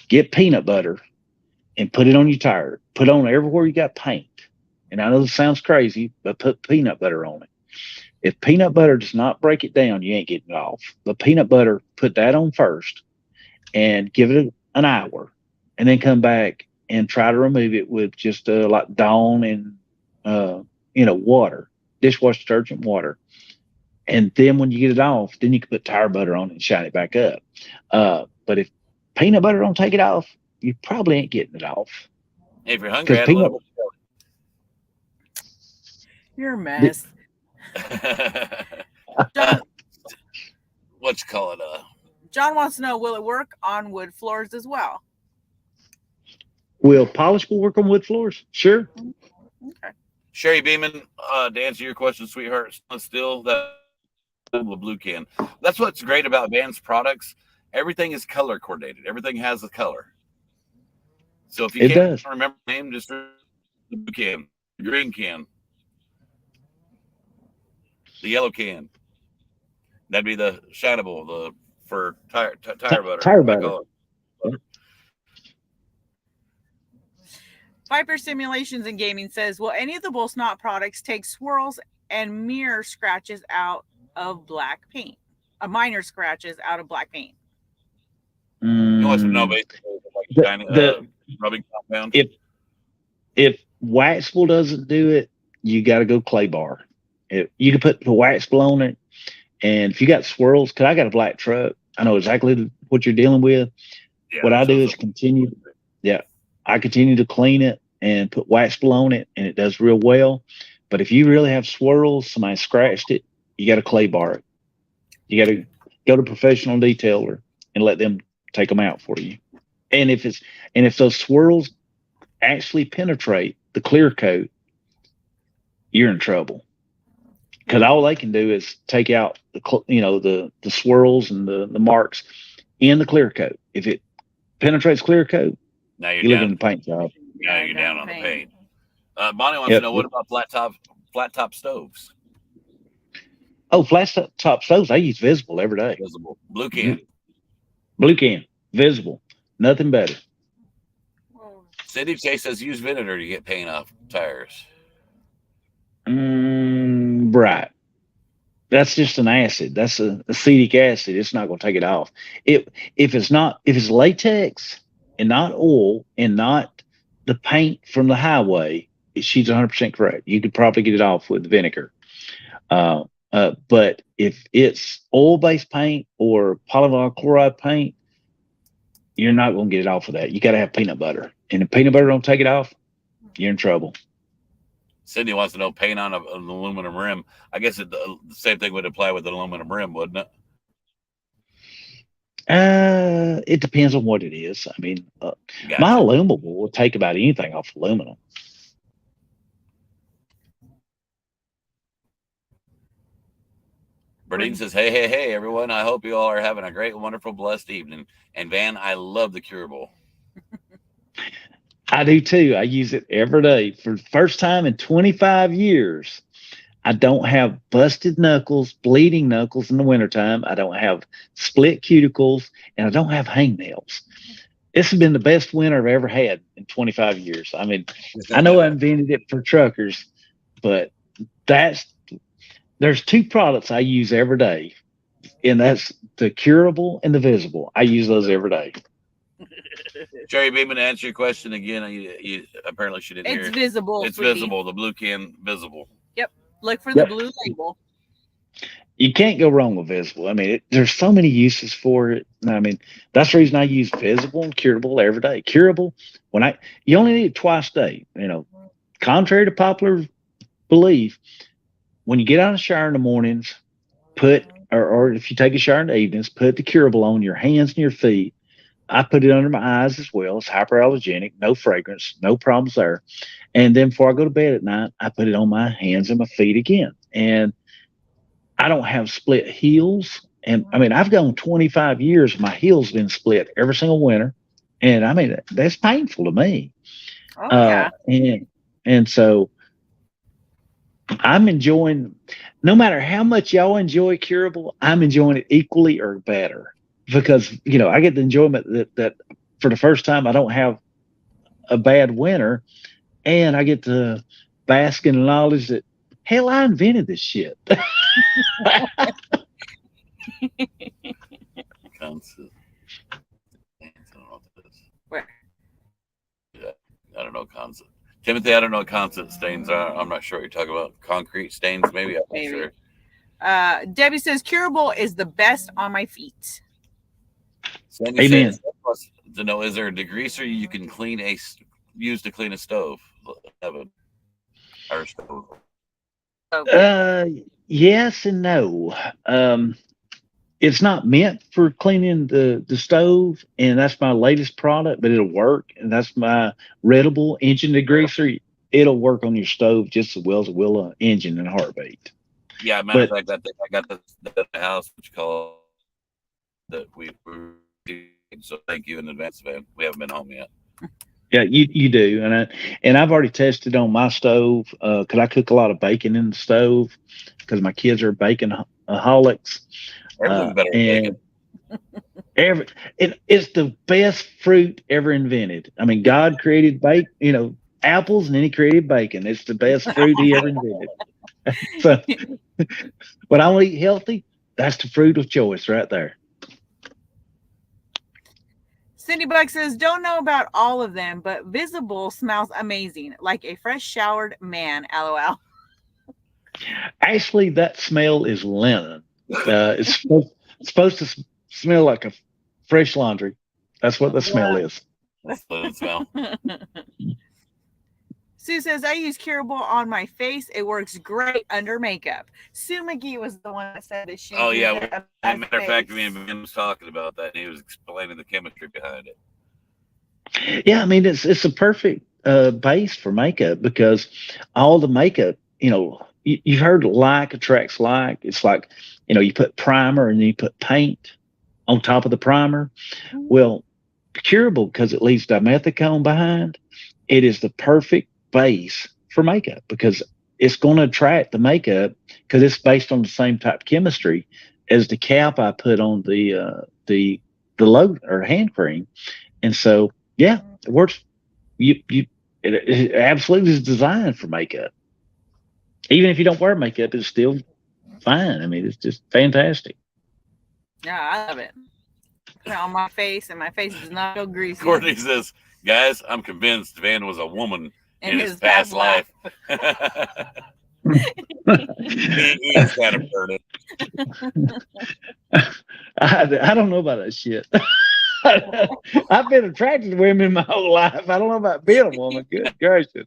Get peanut butter and put it on your tire. Put it on everywhere you got paint. And I know this sounds crazy, but put peanut butter on it. If peanut butter does not break it down, you ain't getting it off. But peanut butter, put that on first and give it an hour, and then come back and try to remove it with just like Dawn and water, dishwasher detergent, water. And then when you get it off, then you can put tire butter on it and shine it back up. But if peanut butter don't take it off, you probably ain't getting it off. If you're hungry, add a little bit. You're a mess. John, what you call it? John wants to know, will it work on wood floors as well? Will polish will work on wood floors? Sure. Okay. Sherry Beeman, to answer your question, sweetheart, still that the blue can. That's what's great about Van's products. Everything is color coordinated. Everything has a color. So if you It can't does. remember the name, just the blue can, the green can, the yellow can. That'd be the Shinable, the for tire butter. Tire I butter. call it. Viper Simulations and Gaming says, will any of the Bull Snot products take swirls and mirror scratches out of black paint? Minor scratches out of black paint. You want to know Mm, basically like the- shiny, the- rubbing compound. if Waxable doesn't do it, you got to go Clay Bar. You can put the Waxable on it, and if you got swirls, because I got a black truck, I know exactly what you're dealing with. Yeah, What I do is so- continue. Yeah, I continue to clean it and put Waxable on it, and it does real well. But if you really have swirls, somebody scratched it, you got to Clay Bar it. You got to go to a professional detailer and let them take them out for you. And if those swirls actually penetrate the clear coat, you're in trouble. Because all they can do is take out the swirls and the marks in the clear coat. If it penetrates clear coat, now you're you look down. in the paint job. Now you're down on the paint. Bonnie wants Yep. to know, what about flat top stoves? Oh, flat top stoves, I use Visible every day. Visible blue can. Blue can, Visible, nothing better. Cindy K says use vinegar to get paint off tires. Right. That's just an acid. That's acetic acid. It's not going to take it off. If it's latex and not oil and not the paint from the highway, she's 100% correct. You could probably get it off with vinegar. But if it's oil-based paint or polyvinyl chloride paint, you're not going to get it off of that. You got to have peanut butter, and if peanut butter don't take it off, you're in trouble. Cindy wants to know, paint on an aluminum rim. I guess the same thing would apply with an aluminum rim, wouldn't it? It depends on what it is. I mean, Gotcha. my aluminum will take about anything off aluminum. Berdine says, hey, everyone. I hope you all are having a great, wonderful, blessed evening. And Van, I love the Curable. I do too. I use it every day. For the first time in 25 years, I don't have busted knuckles, bleeding knuckles in the wintertime. I don't have split cuticles, and I don't have hangnails. This has been the best winter I've ever had in 25 years. I mean, I know I invented it for truckers, but there's two products I use every day, and that's the Curable and the Visible. I use those every day. Jerry Beeman, to answer your question again, you apparently she didn't hear It's it. visible. It's sweetie. visible. The blue can, visible. Look for the Yep. blue label. You can't go wrong with Visible. I mean, there's so many uses for it. I mean, that's the reason I use Visible and Curable every day. Curable, you only need it twice a day. Contrary to popular belief, when you get out of the shower in the mornings, or if you take a shower in the evenings, put the Curable on your hands and your feet. I put it under my eyes as well. It's hyperallergenic, no fragrance, no problems there. And then before I go to bed at night, I put it on my hands and my feet again. And I don't have split heels. And I mean, I've gone 25 years, my heels been split every single winter. And I mean, that's painful to me. Oh, yeah. And so I'm enjoying, no matter how much y'all enjoy Curable, I'm enjoying it equally or better. Because, I get the enjoyment that for the first time, I don't have a bad winter, and I get to bask in the knowledge that, hell, I invented this shit. Constant. I don't know what that is. Where? Yeah, I don't know constant. Timothy, I don't know what constant stains are. I'm not sure what you're talking about. Concrete stains, maybe. I'm Maybe. not sure. Debbie says Curable is the best on my feet. Sandy Amen. says, to know, is there a degreaser you can use to clean a stove? Or stove. Yes and no. It's not meant for cleaning the stove, and that's my latest product, but it'll work. And that's my Redable engine degreaser. it'll work on your stove just as well as it will an engine and a heartbeat. Yeah, matter of But- fact, I got the house, what you call that we so thank you in advance, man. We haven't been home yet. Yeah, you do, and I've already tested on my stove because I cook a lot of bacon in the stove because my kids are bacon holics. Everything's better than bacon. It's the best fruit ever invented. I mean, God created apples, and then He created bacon. It's the best fruit He ever invented. So, when I want to eat healthy, that's the fruit of choice right there. Cindy Buck says, don't know about all of them, but Visible smells amazing, like a fresh showered man. LOL. Actually, that smell is linen. It's supposed to smell like a fresh laundry. That's what the smell is. That's the smell. Sue says, I use Curable on my face. It works great under makeup. Sue McGee was the one that said that she. Oh, yeah. used it As a on matter of fact, face. me and Ben was talking about that, and he was explaining the chemistry behind it. Yeah, I mean it's a perfect base for makeup because all the makeup, you've heard like attracts like. It's like, you put primer and then you put paint on top of the primer. Well, Curable, because it leaves dimethicone behind, it is the perfect base for makeup because it's going to attract the makeup because it's based on the same type of chemistry as the cap I put on the load or hand cream. And so, yeah, it works. It absolutely is designed for makeup. Even if you don't wear makeup, it's still fine. I mean, it's just fantastic. Yeah, I love it. Put it on my face, and my face does not go greasy. Courtney says, guys, I'm convinced Van was a woman in his past life. he is kind of burning. I don't know about that shit. I've been attracted to women my whole life. I don't know about being a woman. Good gracious.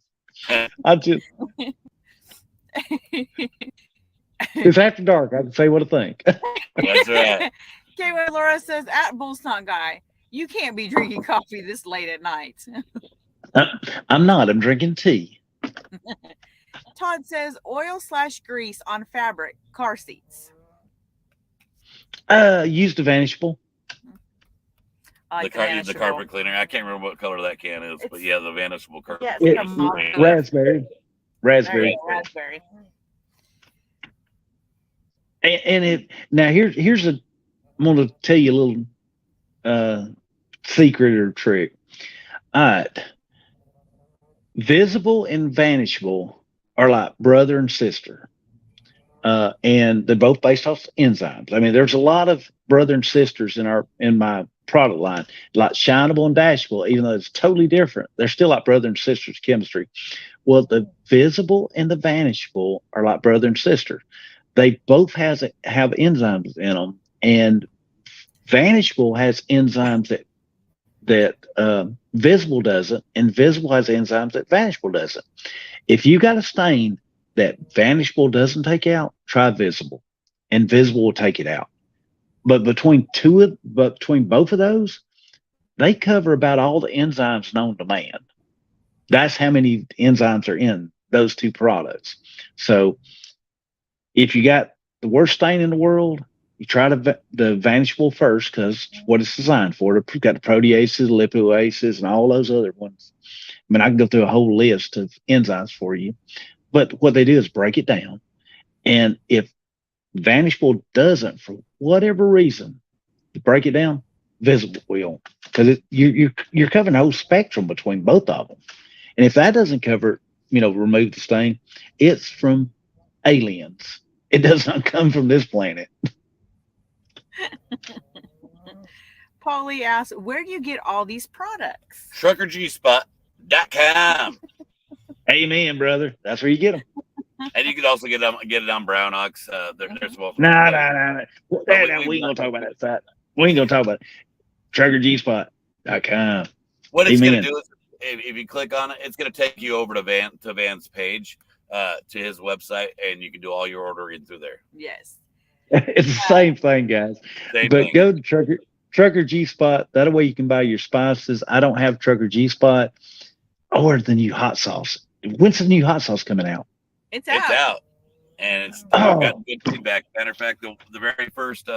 It's after dark. I can say what I think. That's right. Okay, Laura says, at Bullsnot Guy, you can't be drinking coffee this late at night. I'm not. I'm drinking tea. Todd says, oil/grease on fabric car seats. Use the Vanishable. I like The carpet cleaner. I can't remember what color that can is, but yeah, the Vanishable carpet Yeah, cleaner. it's like a mock- Raspberry. Raspberry. Raspberry. And here's I'm going to tell you a little secret or trick. All right. Visible and Vanishable are like brother and sister. And they're both based off enzymes. I mean, there's a lot of brother and sisters in my product line, like Shineable and Dashable, even though it's totally different. They're still like brother and sisters chemistry. Well, the Visible and the Vanishable are like brother and sister. They both have enzymes in them, and Vanishable has enzymes that Visible doesn't, and Visible has enzymes that Vanishable doesn't. If you got a stain that Vanishable doesn't take out, try Visible, and Visible will take it out. But between both of those, they cover about all the enzymes known to man. That's how many enzymes are in those two products. So if you got the worst stain in the world, you try the Vanishable first because what it's designed for. It's got the proteases, lipoases, and all those other ones. I mean, I can go through a whole list of enzymes for you. But what they do is break it down. And if Vanishable doesn't, for whatever reason, to break it down, Visible will. Because you're covering the whole spectrum between both of them. And if that doesn't cover, remove the stain, it's from aliens. It does not come from this planet. Paulie asks, where do you get all these products? TruckerGspot.com. Amen, brother. That's where you get them. And you could also get it on Brown Ox. They're both. No. We ain't gonna talk about that site. We ain't gonna talk about it. TruckerGspot.com. What it's Amen. going to do is, if you click on it, it's going to take you over to Van's page, to his website, and you can do all your ordering through there. Yes. It's the same thing, guys. Same But thing. go to Trucker G Spot. That way you can buy your spices. I don't have Trucker G Spot. Or the new hot sauce. when's the new hot sauce coming out? It's It's out. out, and it's Oh. I've got good feedback. Matter of fact, the very first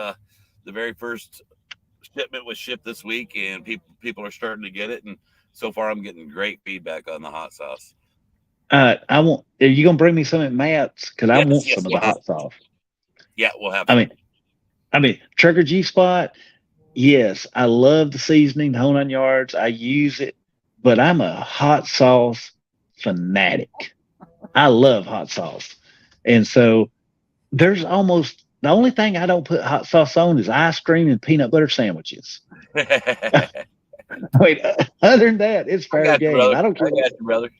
shipment was shipped this week, and people are starting to get it. And so far, I'm getting great feedback on the hot sauce. I want. Are you gonna bring me some at Matt's? Because I Yes, want yes, some of we'll the hot sauce. Yeah, we'll have. I mean, Trucker G Spot. Yes, I love the seasoning, the whole 9 yards. I use it, but I'm a hot sauce fanatic. I love hot sauce, and so there's almost the only thing I don't put hot sauce on is ice cream and peanut butter sandwiches. I mean, other than that, it's fair got you, game. brother. I don't care. I got you, brother.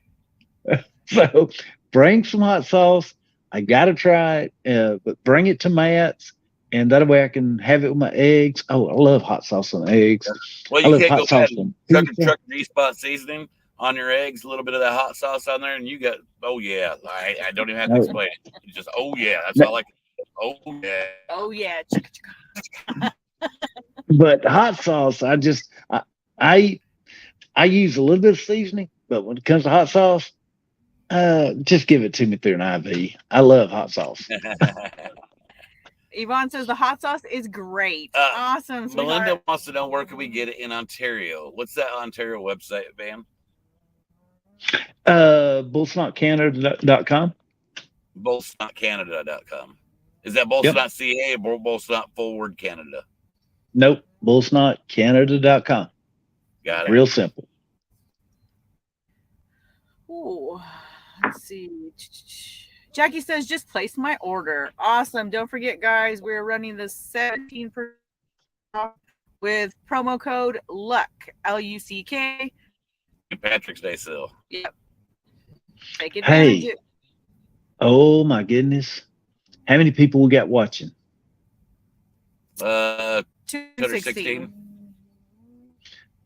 So bring some hot sauce. I gotta try it, but bring it to Matt's, and that way I can have it with my eggs. Oh, I love hot sauce on eggs. Well, I you love can't go hot sauce bad. on pizza. Trucker G-Spot seasoning on your eggs, a little bit of that hot sauce on there, and you got, oh, yeah. I don't even have to No. explain it. You just, oh, yeah. That's No. all I can. Oh, yeah. Oh yeah. Chicka, chicka. But hot sauce, I use a little bit of seasoning, but when it comes to hot sauce, just give it to me through an IV. I love hot sauce. Yvonne says the hot sauce is great. Awesome. Melinda Sweetheart. wants to know, where can we get it in Ontario? What's that Ontario website, Van? Bullsnotcanada.com. Bullsnotcanada.com. Is that Bullsnot.ca or Bullsnot Forward Canada? Nope, bullsnotcanada.com. Got it. Real simple. Ooh, let's see. Jackie says just place my order. Awesome. Don't forget, guys, we're running the 17% off with promo code LUCK, LUCK. St. Patrick's Day sale. Yep. Take advantage. Hey. Oh my goodness. How many people we got watching? 216.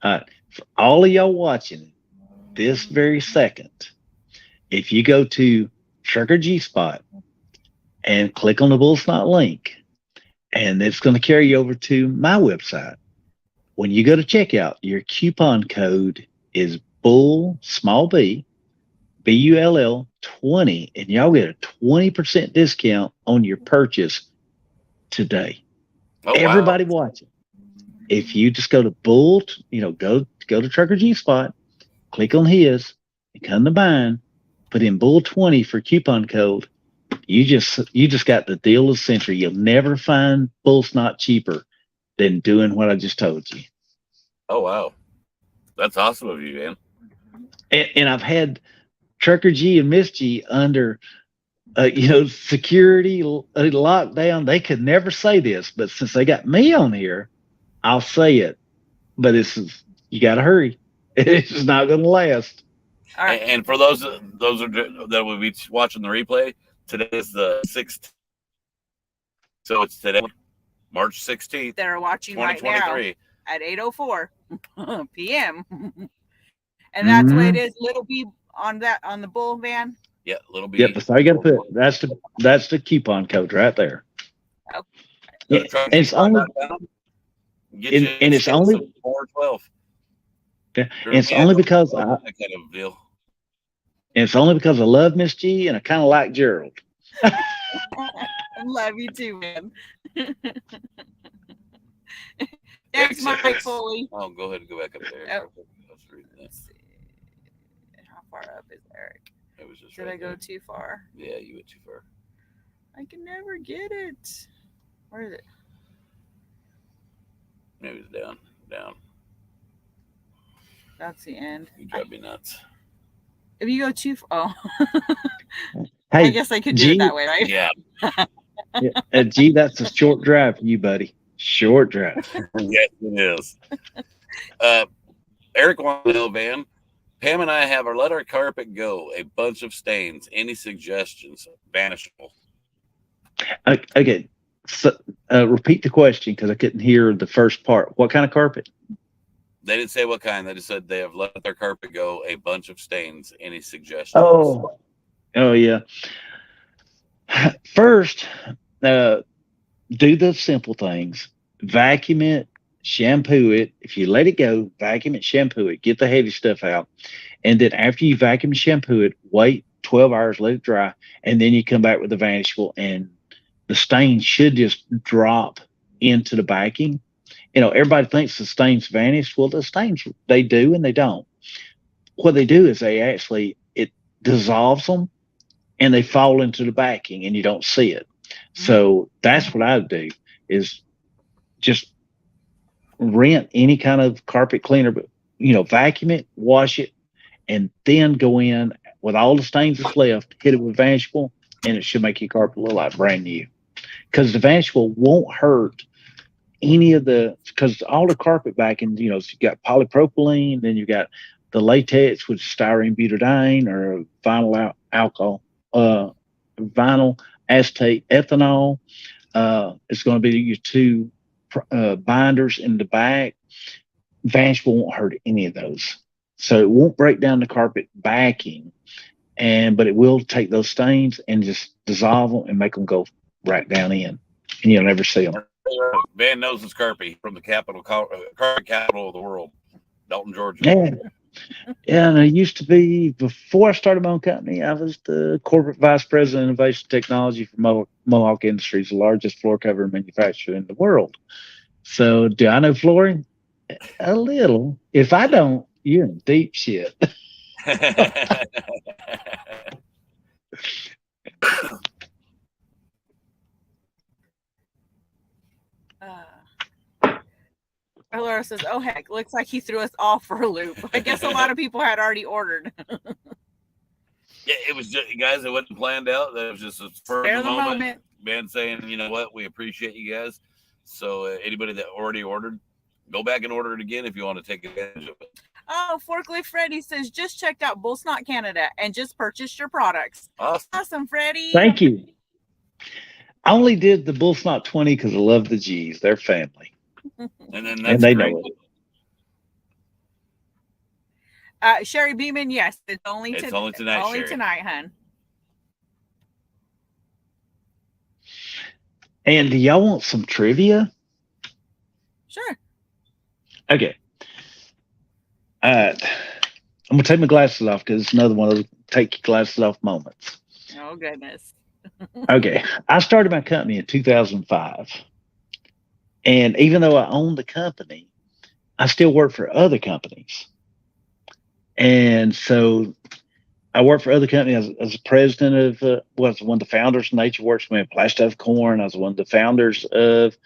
For all of y'all watching this very second, if you go to Trucker G Spot and click on the Bullsnot link, and it's going to carry you over to my website. When you go to checkout, your coupon code is Bull small B, BULL 20, and y'all get a 20% discount on your purchase today. Oh, wow. Everybody watching. If you just go to Bull, go to Trucker G Spot, click on his, and come to mine, put in Bull 20 for coupon code. You just got the deal of the century. You'll never find Bullsnot cheaper than doing what I just told you. Oh, wow. That's awesome of you, man. And I've Trucker G and Miss G under security lockdown. They could never say this, but since they got me on here, I'll say it. But you got to hurry. It's just not going to last. All right. And for those that will be watching the replay, today is the 6th. So it's today, March 16th, They're watching right now 2023. at 8:04 p.m. And that's what it is. Little B on the bull van. Yeah, little bit. Yep, that's all you got to put. That's the coupon code right there. Okay. And it's only and it's only 412. Yeah, it's only because that kind of deal. it's only because I love Miss G and I kind of like Gerald. I love you too, man. Thanks, Mike Foley. Oh, go ahead and go back up there. Oh. Let's read that. Let's see. How far up is Eric? It was just Did right I go there. too far? Yeah, you went too far. I can never get it. Where is it? Maybe it's down. That's the end. You drive me nuts. If you go too far, Hey, I guess I could do G- it that way, right? Yeah. G, that's a short drive for you, buddy. Short drive. Yes, it is. Eric wants to know, Van. Pam and I have let our carpet go. A bunch of stains. Any suggestions? Vanishable. Okay. So, repeat the question because I couldn't hear the first part. What kind of carpet? They didn't say what kind. They just said they have let their carpet go. A bunch of stains. Any suggestions? Oh yeah. First, do the simple things. Vacuum it shampoo it. If you let it go, vacuum it, shampoo it, get the heavy stuff out. And then after you vacuum and shampoo it, wait 12 hours, let it dry. And then you come back with the Vanishable, and the stains should just drop into the backing. You know, everybody thinks the stains vanish. Well, the stains, they do and they don't. What they do is it dissolves them and they fall into the backing and you don't see it. So that's what I would do, is just rent any kind of carpet cleaner, but, you know, vacuum it, wash it, and then go in with all the stains that's left, hit it with Vanishable, and it should make your carpet look like brand new. Because the Vanishable won't hurt any of because all the carpet backing, you know, so you got polypropylene, then you got the latex with styrene butadiene or vinyl alcohol, vinyl acetate ethanol. It's going to be your two binders in the back. Vanishable won't hurt any of those. So it won't break down the carpet backing, but it will take those stains and just dissolve them and make them go right down in, and you'll never see them. Van knows his carpet from the carpet capital of the world, Dalton, Georgia. Yeah. Yeah, and I used to be, before I started my own company, I was the corporate vice president of innovation technology for Mohawk Industries, the largest floor cover manufacturer in the world. So do I know flooring? A little. If I don't, you're in deep shit. Laura says, "Oh heck, looks like he threw us off for a loop." I guess a lot of people had already ordered. Yeah, it was just, guys, it wasn't planned out. That was just a spur of the moment. Ben saying, you know what, we appreciate you guys. So anybody that already ordered, go back and order it again if you want to take advantage of it. Oh, Forklift Freddy says, just checked out Bull Snot Canada and just purchased your products. Awesome, Freddy. Thank you. I only did the Bull Snot 20 because I love the G's. They're family. And then and they know it. Sherry Beeman, yes, it's only tonight. Only Sherry. Tonight, hun. And do y'all want some trivia? Sure. Okay. I'm gonna take my glasses off because it's another one of those take your glasses off moments. Oh goodness. Okay. I started my company in 2005. And even though I owned the company, I still work for other companies. And so I worked for other companies as a president of, was one of the founders of NatureWorks. We had Plastic of Corn. I was one of the founders of,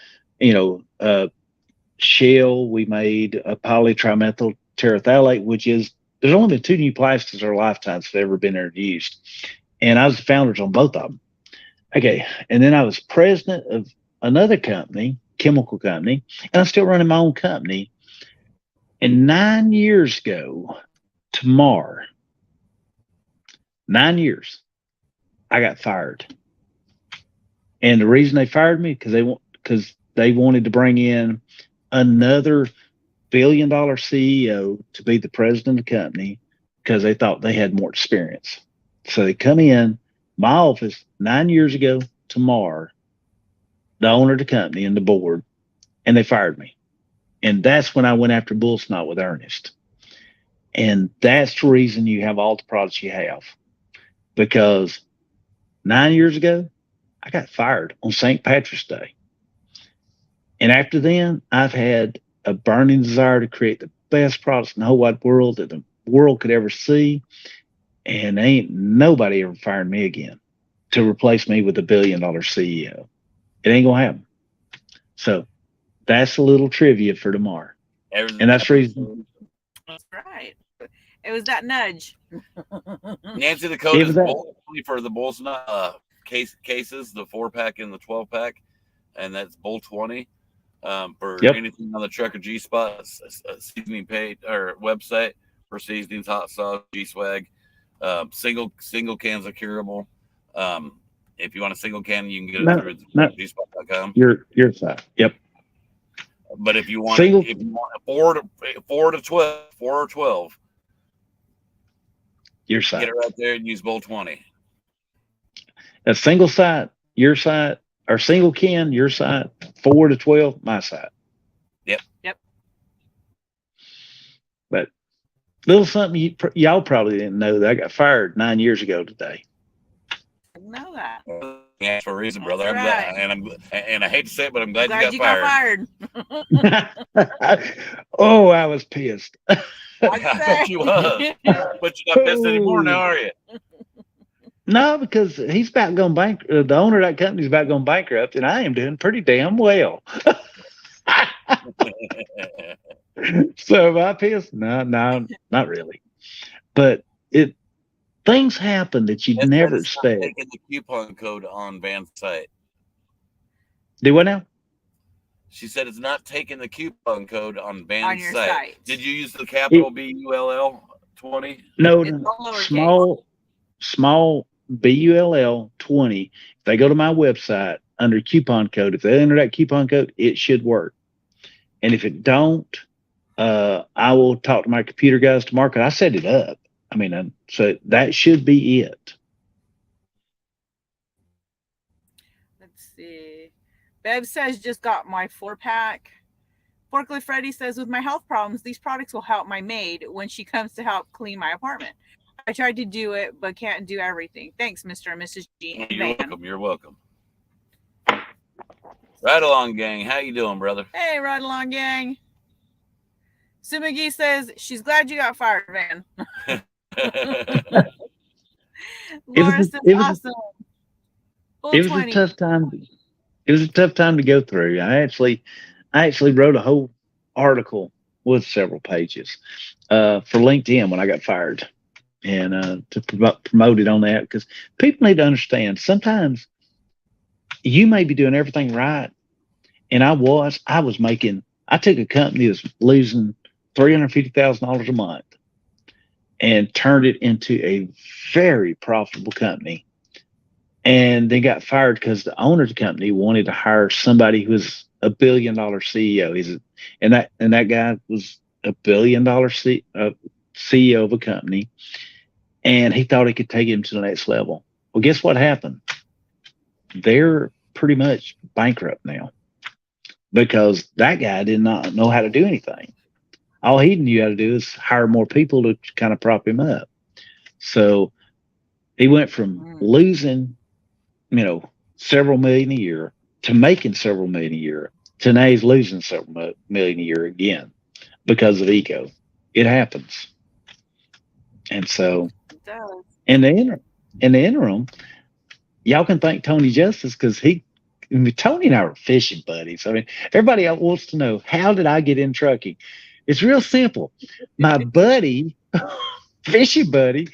Shell. We made a polytrimethyl terephthalate, which is, there's only been 2 new plastics in our lifetimes that have ever been introduced. And I was the founders on both of them. Okay. And then I was president of another company, chemical company, and I'm still running my own company. And 9 years ago, tomorrow, 9 years, I got fired. And the reason they fired me because they wanted to bring in another billion-dollar CEO to be the president of the company because they thought they had more experience. So they come in my office 9 years ago tomorrow, the owner of the company and the board, and they fired me. And that's when I went after Bull Snot with Ernest. And that's the reason you have all the products you have. Because 9 years ago, I got fired on St. Patrick's Day. And after then, I've had a burning desire to create the best products in the whole wide world that the world could ever see. And ain't nobody ever fired me again to replace me with a billion-dollar CEO. It ain't going to happen. So that's a little trivia for tomorrow. And that's the reason. That's right. It was that nudge. Nancy, the code is Bull for the Bull Snot cases, the 4-pack and the 12-pack. And that's Bull 20. For anything on the Trucker G Spot seasoning page or website for seasonings, hot sauce, G Swag. Single cans are curable. If you want a single can, you can get it through gspot.com. Your side. Yep. But if you want a 4 or 12, your side. Get it right there and use Bull 20. A single side, your side, or single can, your side, 4 to 12, my side. Yep. Little something y'all probably didn't know that I got fired 9 years ago today. I know that. Yeah, for a reason, That's brother. I'm right. glad, and I hate to say it, but I'm glad, Glad you got fired. Oh, I was pissed. I'd I bet say. you was. But you're not pissed anymore now, are you? No, because he's about going bankrupt. The owner of that company's about going bankrupt, and I am doing pretty damn well. So am I pissed? No, not really. But things happen that you'd That's never it's not expect. taking the coupon code on Van's site. Do what now? She said it's not taking the coupon code on Van's On your site. Did you use the capital BULL 20? No, It's all lowercase. small BULL 20. If they go to my website under coupon code, if they enter that coupon code, it should work. And if it don't, I will talk to my computer guys tomorrow because I set it up. I mean, so that should be it. Let's see. Bev says just got my 4-pack. Forklift Freddy says with my health problems, these products will help my maid when she comes to help clean my apartment. I tried to do it, but can't do everything. Thanks, Mr. and Mrs. G. You're welcome. Right along, gang. How you doing, brother? Hey, right along, gang. Sue McGee says she's glad you got fired, Van. Laura says awesome. It was a tough time. It was a tough time to go through. I actually wrote a whole article with several pages for LinkedIn when I got fired, and to promote it on that, because people need to understand sometimes you may be doing everything right, and I took a company that's losing $350,000 a month and turned it into a very profitable company. And they got fired because the owner of the company wanted to hire somebody who was a $1 billion CEO. And that guy was a $1 billion CEO of a company, and he thought he could take him to the next level. Well, guess what happened? They're pretty much bankrupt now because that guy did not know how to do anything. All he knew how to do is hire more people to kind of prop him up. So he went from losing, several million a year to making several million a year to now he's losing several million a year again because of ego. It happens. And so in the interim, y'all can thank Tony Justice because Tony and I were fishing buddies. I mean, everybody else wants to know, how did I get in trucking? It's real simple. My buddy, fishing buddy,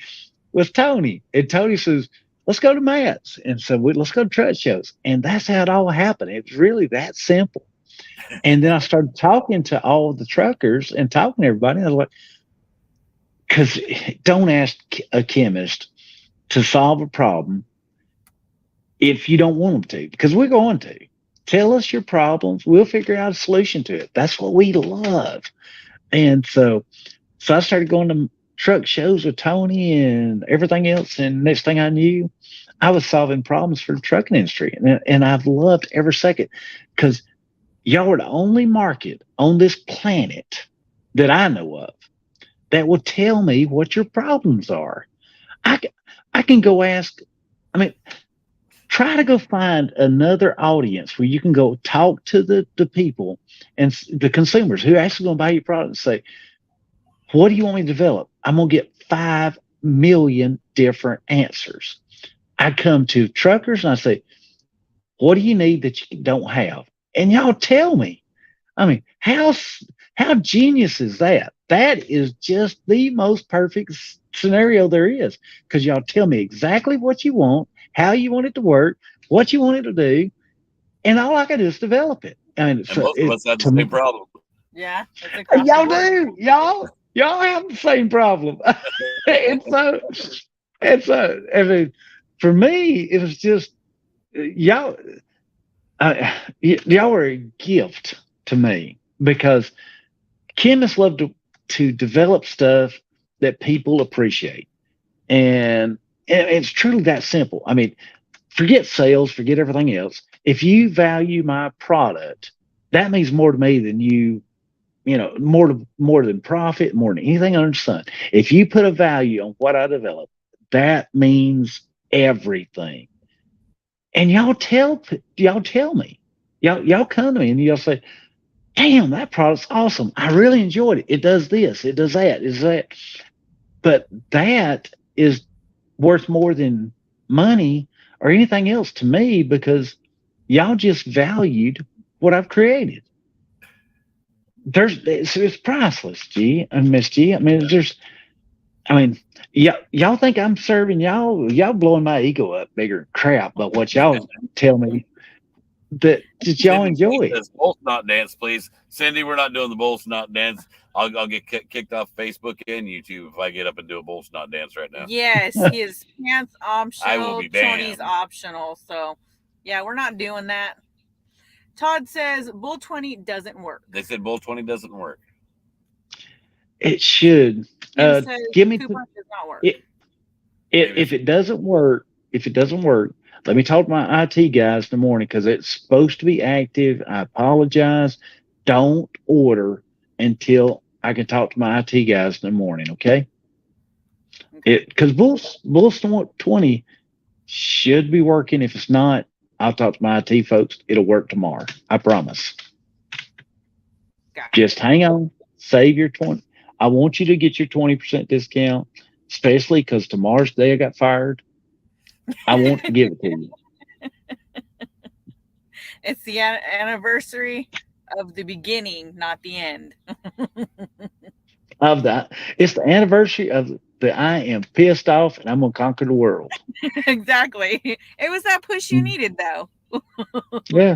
was Tony. And Tony says, let's go to Matt's. And so let's go to truck shows. And that's how it all happened. It's really that simple. And then I started talking to all the truckers and talking to everybody. And I was like, because don't ask a chemist to solve a problem if you don't want them to, because we're going to. Tell us your problems. We'll figure out a solution to it. That's what we love. And so I started going to truck shows with Tony and everything else. And next thing I knew, I was solving problems for the trucking industry. And I've loved every second, because y'all are the only market on this planet that I know of that will tell me what your problems are. I can go ask, try to go find another audience where you can go talk to the people and the consumers who are actually going to buy your product and say, what do you want me to develop? I'm going to get 5 million different answers. I come to truckers and I say, what do you need that you don't have? And y'all tell me. How genius is that? That is just the most perfect scenario there is, because y'all tell me exactly what you want, how you want it to work, what you want it to do, and all I got to do is develop it. And most of us have the same problem. Yeah, y'all do. Y'all have the same problem. and so, for me, it was just y'all. Y'all are a gift to me, because chemists love to develop stuff that people appreciate, and it's truly that simple. Forget sales, forget everything else. If you value my product, that means more to me than you more than profit, more than anything under the sun. If you put a value on what I develop, that means everything. And y'all tell me, y'all come to me and y'all say, damn, that product's awesome. I really enjoyed it. It does this, it does that, it does that. But that is worth more than money or anything else to me, because y'all just valued what I've created. It's priceless, G and Miss G. Y'all think I'm serving y'all blowing my ego up bigger than crap, but what y'all tell me that y'all enjoy it. Bull snot dance, please. Cindy, we're not doing the bull snot dance. I'll get kicked off Facebook and YouTube if I get up and do a bull snot dance right now. Yes, his pants optional. I will be banned. Tony's optional. So, yeah, we're not doing that. Todd says Bull 20 doesn't work. They said Bull 20 doesn't work. It should. Give me coupon does not work. If it doesn't work, let me talk to my IT guys in the morning, because it's supposed to be active. I apologize. Don't order until I can talk to my IT guys in the morning, okay? Because Bull 20 should be working. If it's not, I'll talk to my IT folks. It'll work tomorrow. I promise. Gotcha. Just hang on. Save your 20. I want you to get your 20% discount, especially because tomorrow's the day I got fired. I want to give it to you. It's the anniversary of the beginning, not the end. Of that, it's the anniversary of the I am pissed off and I'm gonna conquer the world. Exactly. It was that push you needed, though. Yeah,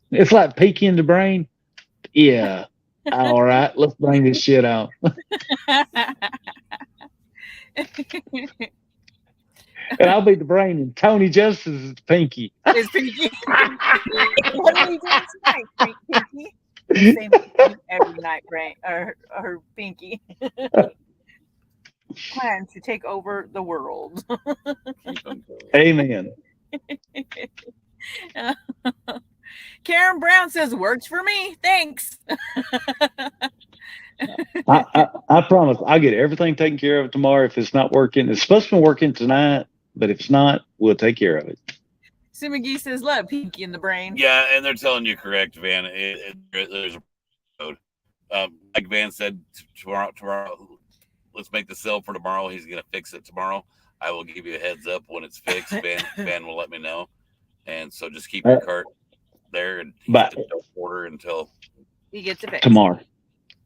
it's like Peaky in the Brain. Yeah. All right, let's bring this shit out. And I'll be the brain, and Tony Justice is the Pinky. It's Pinky. What are we doing tonight, Pinky? Same every night, brain or Pinky. Plan to take over the world. Amen. Karen Brown says, works for me. Thanks. I promise I'll get everything taken care of tomorrow. If it's not working, it's supposed to be working tonight, but if it's not, we'll take care of it. Sue McGee says, love Pinky in the Brain. Yeah, and they're telling you correct, Van. There's a code. Like Van said, tomorrow, let's make the sale for tomorrow. He's going to fix it tomorrow. I will give you a heads up when it's fixed. Van will let me know. And so just keep your cart there, and don't order until he gets it fixed tomorrow.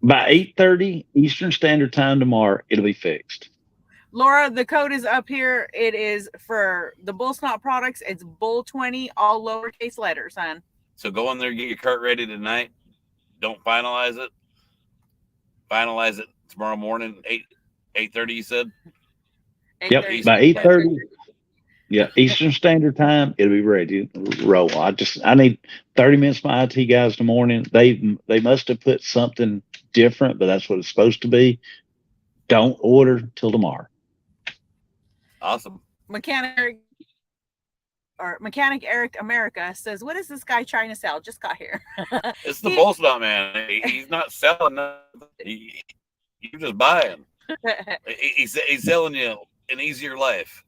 By 8:30 Eastern Standard Time tomorrow, it'll be fixed. Laura, the code is up here. It is for the Bull Snot products. It's Bull 20, all lowercase letters, hon. So go in there, get your cart ready tonight. Don't finalize it. Finalize it tomorrow morning, 8:30. You said. 8:30. Yep, by 8:30. Yeah, Eastern Standard Time, it'll be ready to roll. I need 30 minutes for my IT guys in the morning. They must have put something different, but that's what it's supposed to be. Don't order till tomorrow. Awesome. Mechanic Eric America says, what is this guy trying to sell? Just got here. It's the Bull Snot man. He's not selling nothing. You're just buying. He's selling you an easier life.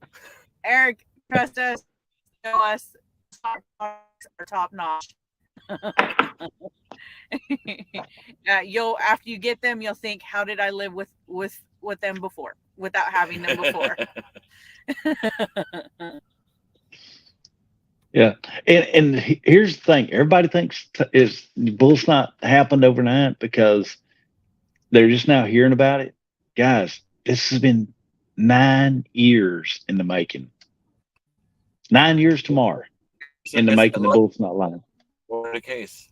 Eric, trust us, know us, are top notch. After you get them, you'll think, how did I live with them before without having them before? Yeah, and here's the thing: everybody thinks is Bull Snot happened overnight because they're just now hearing about it. Guys, this has been 9 years in the making. 9 years tomorrow in the making the Bull Snot line. What a case.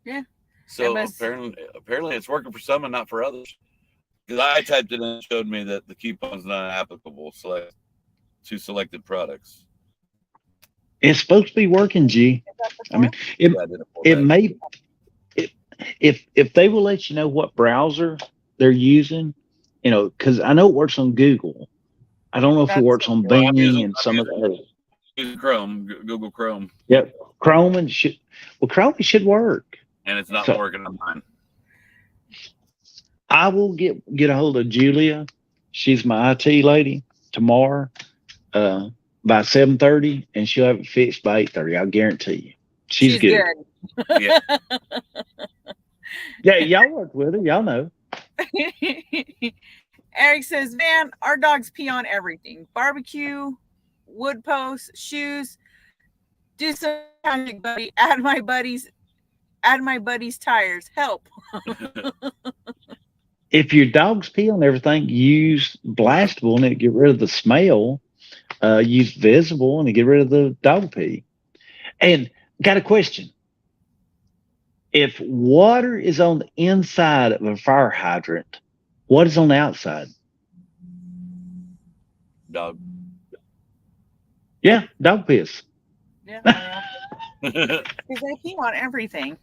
Yeah. So apparently it's working for some and not for others. Because I typed it in and showed me that the coupon's not applicable to selected products. It's supposed to be working, G. I mean, it may. If they will let you know what browser they're using, because I know it works on Google. I don't know if it works on Bing and some of the others. Chrome, Google Chrome. Yep, Chrome should work. And it's not working on mine. I will get a hold of Julia. She's my IT lady tomorrow, by 7:30, and she'll have it fixed by 8:30. I'll guarantee you. She's good. Yeah. Yeah, y'all worked with her. Y'all know. Eric says, Van, our dogs pee on everything. Barbecue, wood posts, shoes. Do some magic, buddy. Add my buddy's tires. Help. If your dogs pee on everything, use Blastable and it get rid of the smell. Use Visible and it get rid of the dog pee. And got a question. If water is on the inside of a fire hydrant, what is on the outside? Dog. Yeah, dog piss. Yeah. Because they pee on everything.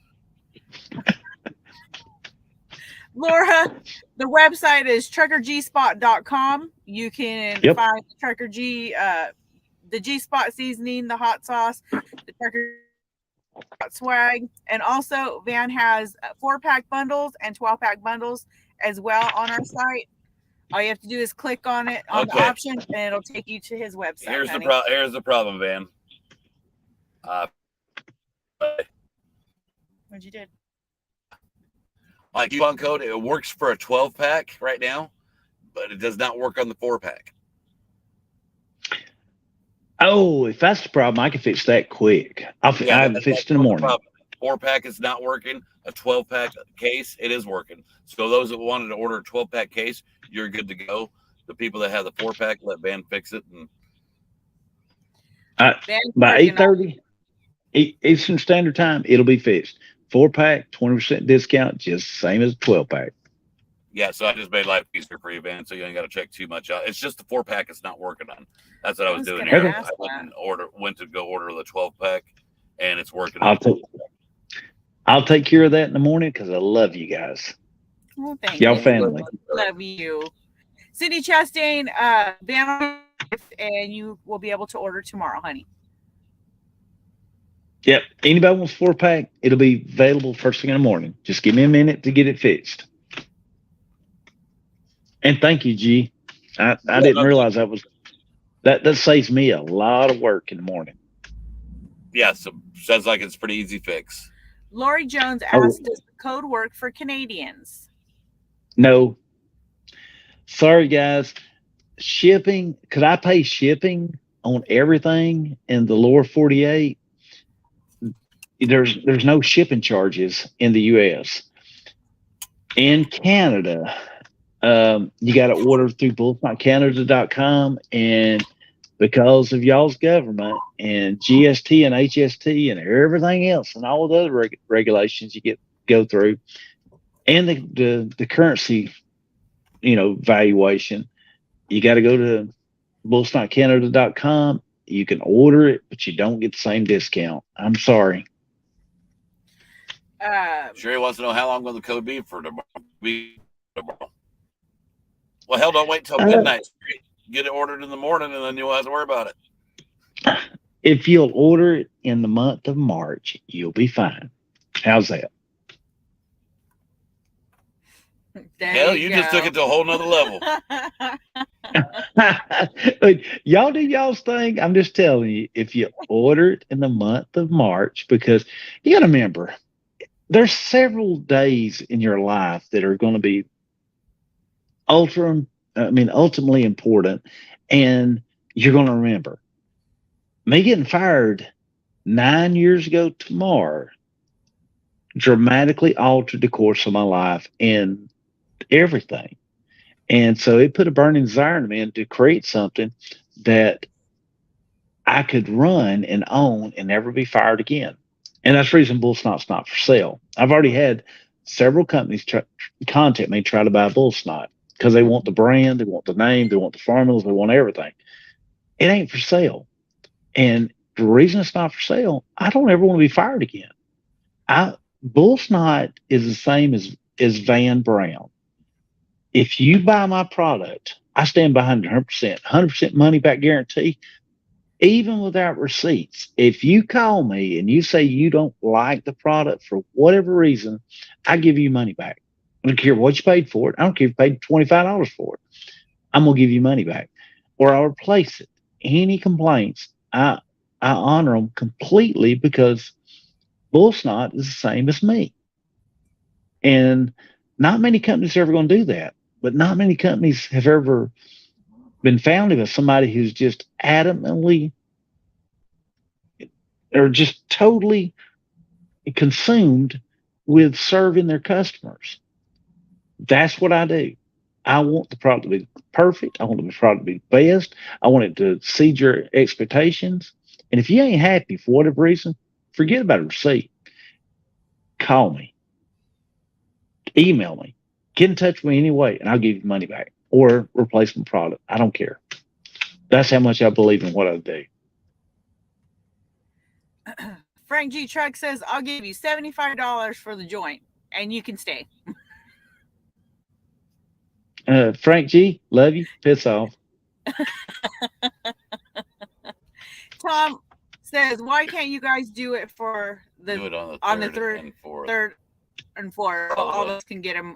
Laura, the website is truckergspot.com. You can find Trucker G, the G Spot seasoning, the hot sauce, the Trucker swag, and also Van has 4-pack bundles and 12-pack bundles as well on our site. All you have to do is click on it on the option, and it'll take you to his website. Here's the problem, Van. What'd you did? My coupon code, it works for a 12-pack right now, but it does not work on the 4-pack. Oh, if that's the problem, I can fix that quick. I have it fixed in the morning. 4-pack is not working. A 12-pack case, it is working. So those that wanted to order a 12-pack case, you're good to go. The people that have the 4-pack, let Van fix it. And by 8:30 Eastern Standard Time, it'll be fixed. 4-pack, 20% discount, just same as a 12-pack. Yeah, so I just made life easier for you, Van, so you ain't got to check too much out. It's just the 4-pack it's not working on. That's what I was doing here. I went to go order the 12-pack, and it's working. I'll take care of that in the morning because I love you guys. Well, thank y'all you. family. Love you. Cindy Chastain, Van, and you will be able to order tomorrow, honey. Yep. Anybody wants 4-pack, it'll be available first thing in the morning. Just give me a minute to get it fixed. And thank you, G. I didn't realize that saves me a lot of work in the morning. Yeah, so sounds like it's a pretty easy fix. Lori Jones asked, does the code work for Canadians? No. Sorry, guys. Shipping, could I pay shipping on everything in the lower 48? There's no shipping charges in the U.S. In Canada, you got to order through bullsnotcanada.com, and because of y'all's government and GST and HST and everything else and all the other regulations you go through, and the currency, valuation, you got to go to bullsnotcanada.com. You can order it, but you don't get the same discount. I'm sorry. Sherry wants to know how long will the code be for tomorrow. Well, hell, don't wait till midnight. Get it ordered in the morning, and then you won't have to worry about it. If you'll order it in the month of March, you'll be fine. How's that? Hell, you just took it to a whole nother level. Y'all do y'all's thing. I'm just telling you, if you order it in the month of March, because you got to remember, there's several days in your life that are going to be ultimately important, and you're going to remember. Me getting fired 9 years ago tomorrow dramatically altered the course of my life and everything. And so it put a burning desire in me to create something that I could run and own and never be fired again. And that's the reason Bull Snot's not for sale. I've already had several companies contact me, try to buy Bull Snot, because they want the brand, they want the name, they want the formulas, they want everything. It ain't for sale. And the reason it's not for sale, I don't ever want to be fired again. Bull Snot is the same as Van Brown. If you buy my product, I stand behind it 100% money back guarantee, even without receipts. If you call me and you say you don't like the product for whatever reason, I give you money back. I don't care what you paid for it. I don't care if you paid $25 for it. I'm gonna give you money back, or I'll replace it. Any complaints, I honor them completely because Bull Snot is the same as me. And not many companies are ever going to do that. But not many companies have ever been founded by somebody who's just adamantly or just totally consumed with serving their customers. That's what I do. I want the product to be perfect. I want the product to be best. I want it to exceed your expectations. And if you ain't happy for whatever reason, forget about a receipt. Call me. Email me. Get in touch with me anyway, and I'll give you money back or replacement product. I don't care. That's how much I believe in what I do. Frank G. Truck says, I'll give you $75 for the joint, and you can stay. Frank G., love you. Piss off. Tom says, why can't you guys do it for the Do it on the third third and fourth? So all of us can get a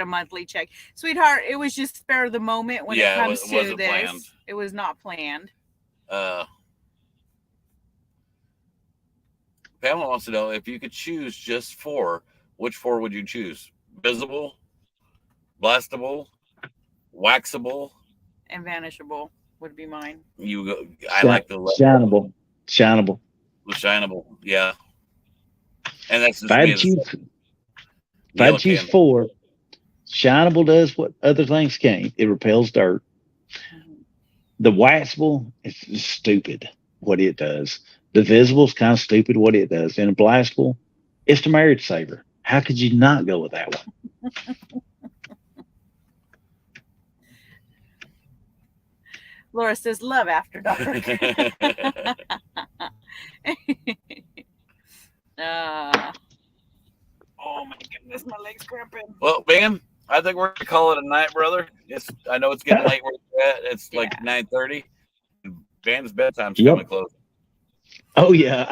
monthly check. Sweetheart, it was just spare of the moment when it comes to this. Planned. It was not planned. Pamela wants to know if you could choose just 4, which 4 would you choose? Visible, blastable, waxable, and vanishable would be mine. You go. I like the shinable. The shinable, yeah. And that's just if I choose 4, shinable does what other things can't. It repels dirt. The waxable is just stupid what it does. The visible is kind of stupid what it does. And a blastable, it's the marriage saver. How could you not go with that one? Laura says, love after dark. Oh my goodness, my leg's cramping. Well, Ben, I think we're gonna call it a night, brother. I know it's getting late where you're at. It's like 9:30. Ben's bedtime's coming close. Oh yeah,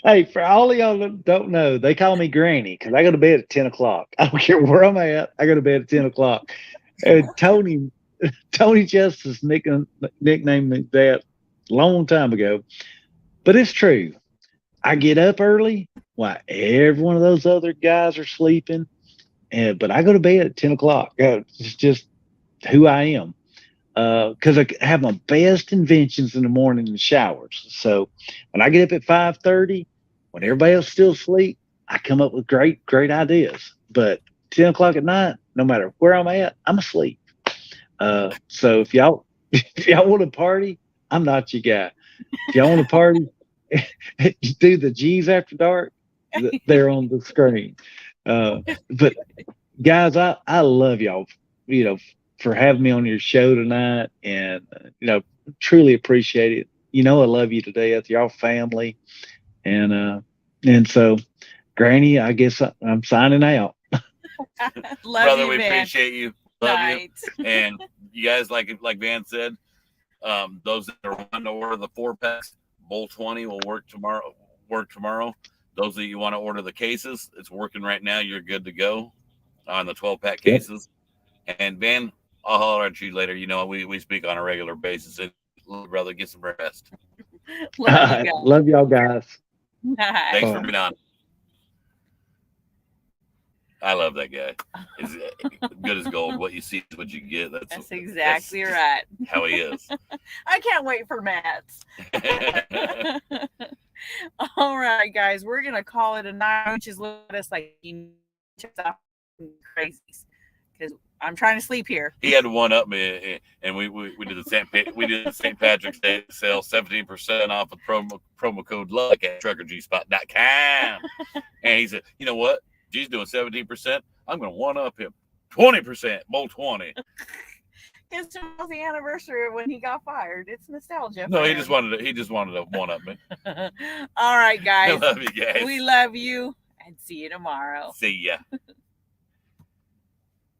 hey, for all of y'all that don't know, they call me Granny because I go to bed at 10 o'clock. I don't care where I'm at. I go to bed at 10 o'clock. And Tony Justice nicknamed me that a long time ago, but it's true. I get up early while every one of those other guys are sleeping, but I go to bed at 10 o'clock. It's just who I am. Because I have my best inventions in the morning in the showers. So when I get up at 5:30, when everybody else is still asleep, I come up with great ideas. But 10 o'clock at night, no matter where I'm at, I'm asleep. So if y'all want to party, I'm not your guy. If y'all want to party, do the G's after dark. They're on the screen. But guys, I love y'all. For having me on your show tonight, and truly appreciate it. I love you to death. Y'all family, and so, Granny, I guess I'm signing out. Love brother, you, we man. appreciate you. Love you, and you guys, like Van said, those that are wanting to order the 4-packs, Bowl 20 will work tomorrow. Those that you want to order the cases, it's working right now. You're good to go on the 12-pack cases. And Van, I'll holler at you later. We speak on a regular basis. Brother, get some rest. Love y'all guys. Thanks for being on. I love that guy. He's good as gold. What you see is what you get. That's exactly right. How he is. I can't wait for Matt's. All right, guys, we're gonna call it a night. Which is let us crazies because I'm trying to sleep here. He had one up me, and we did the St. Patrick's Day sale, 17% off with promo code LUCK at truckergspot.com. And he said, you know what? G's doing 17%. I'm going to one up him. 20%, Bowl 20. It's the anniversary of when he got fired. It's nostalgia. No, he just wanted to one up me. All right, guys. I love you guys. We love you, and see you tomorrow. See ya.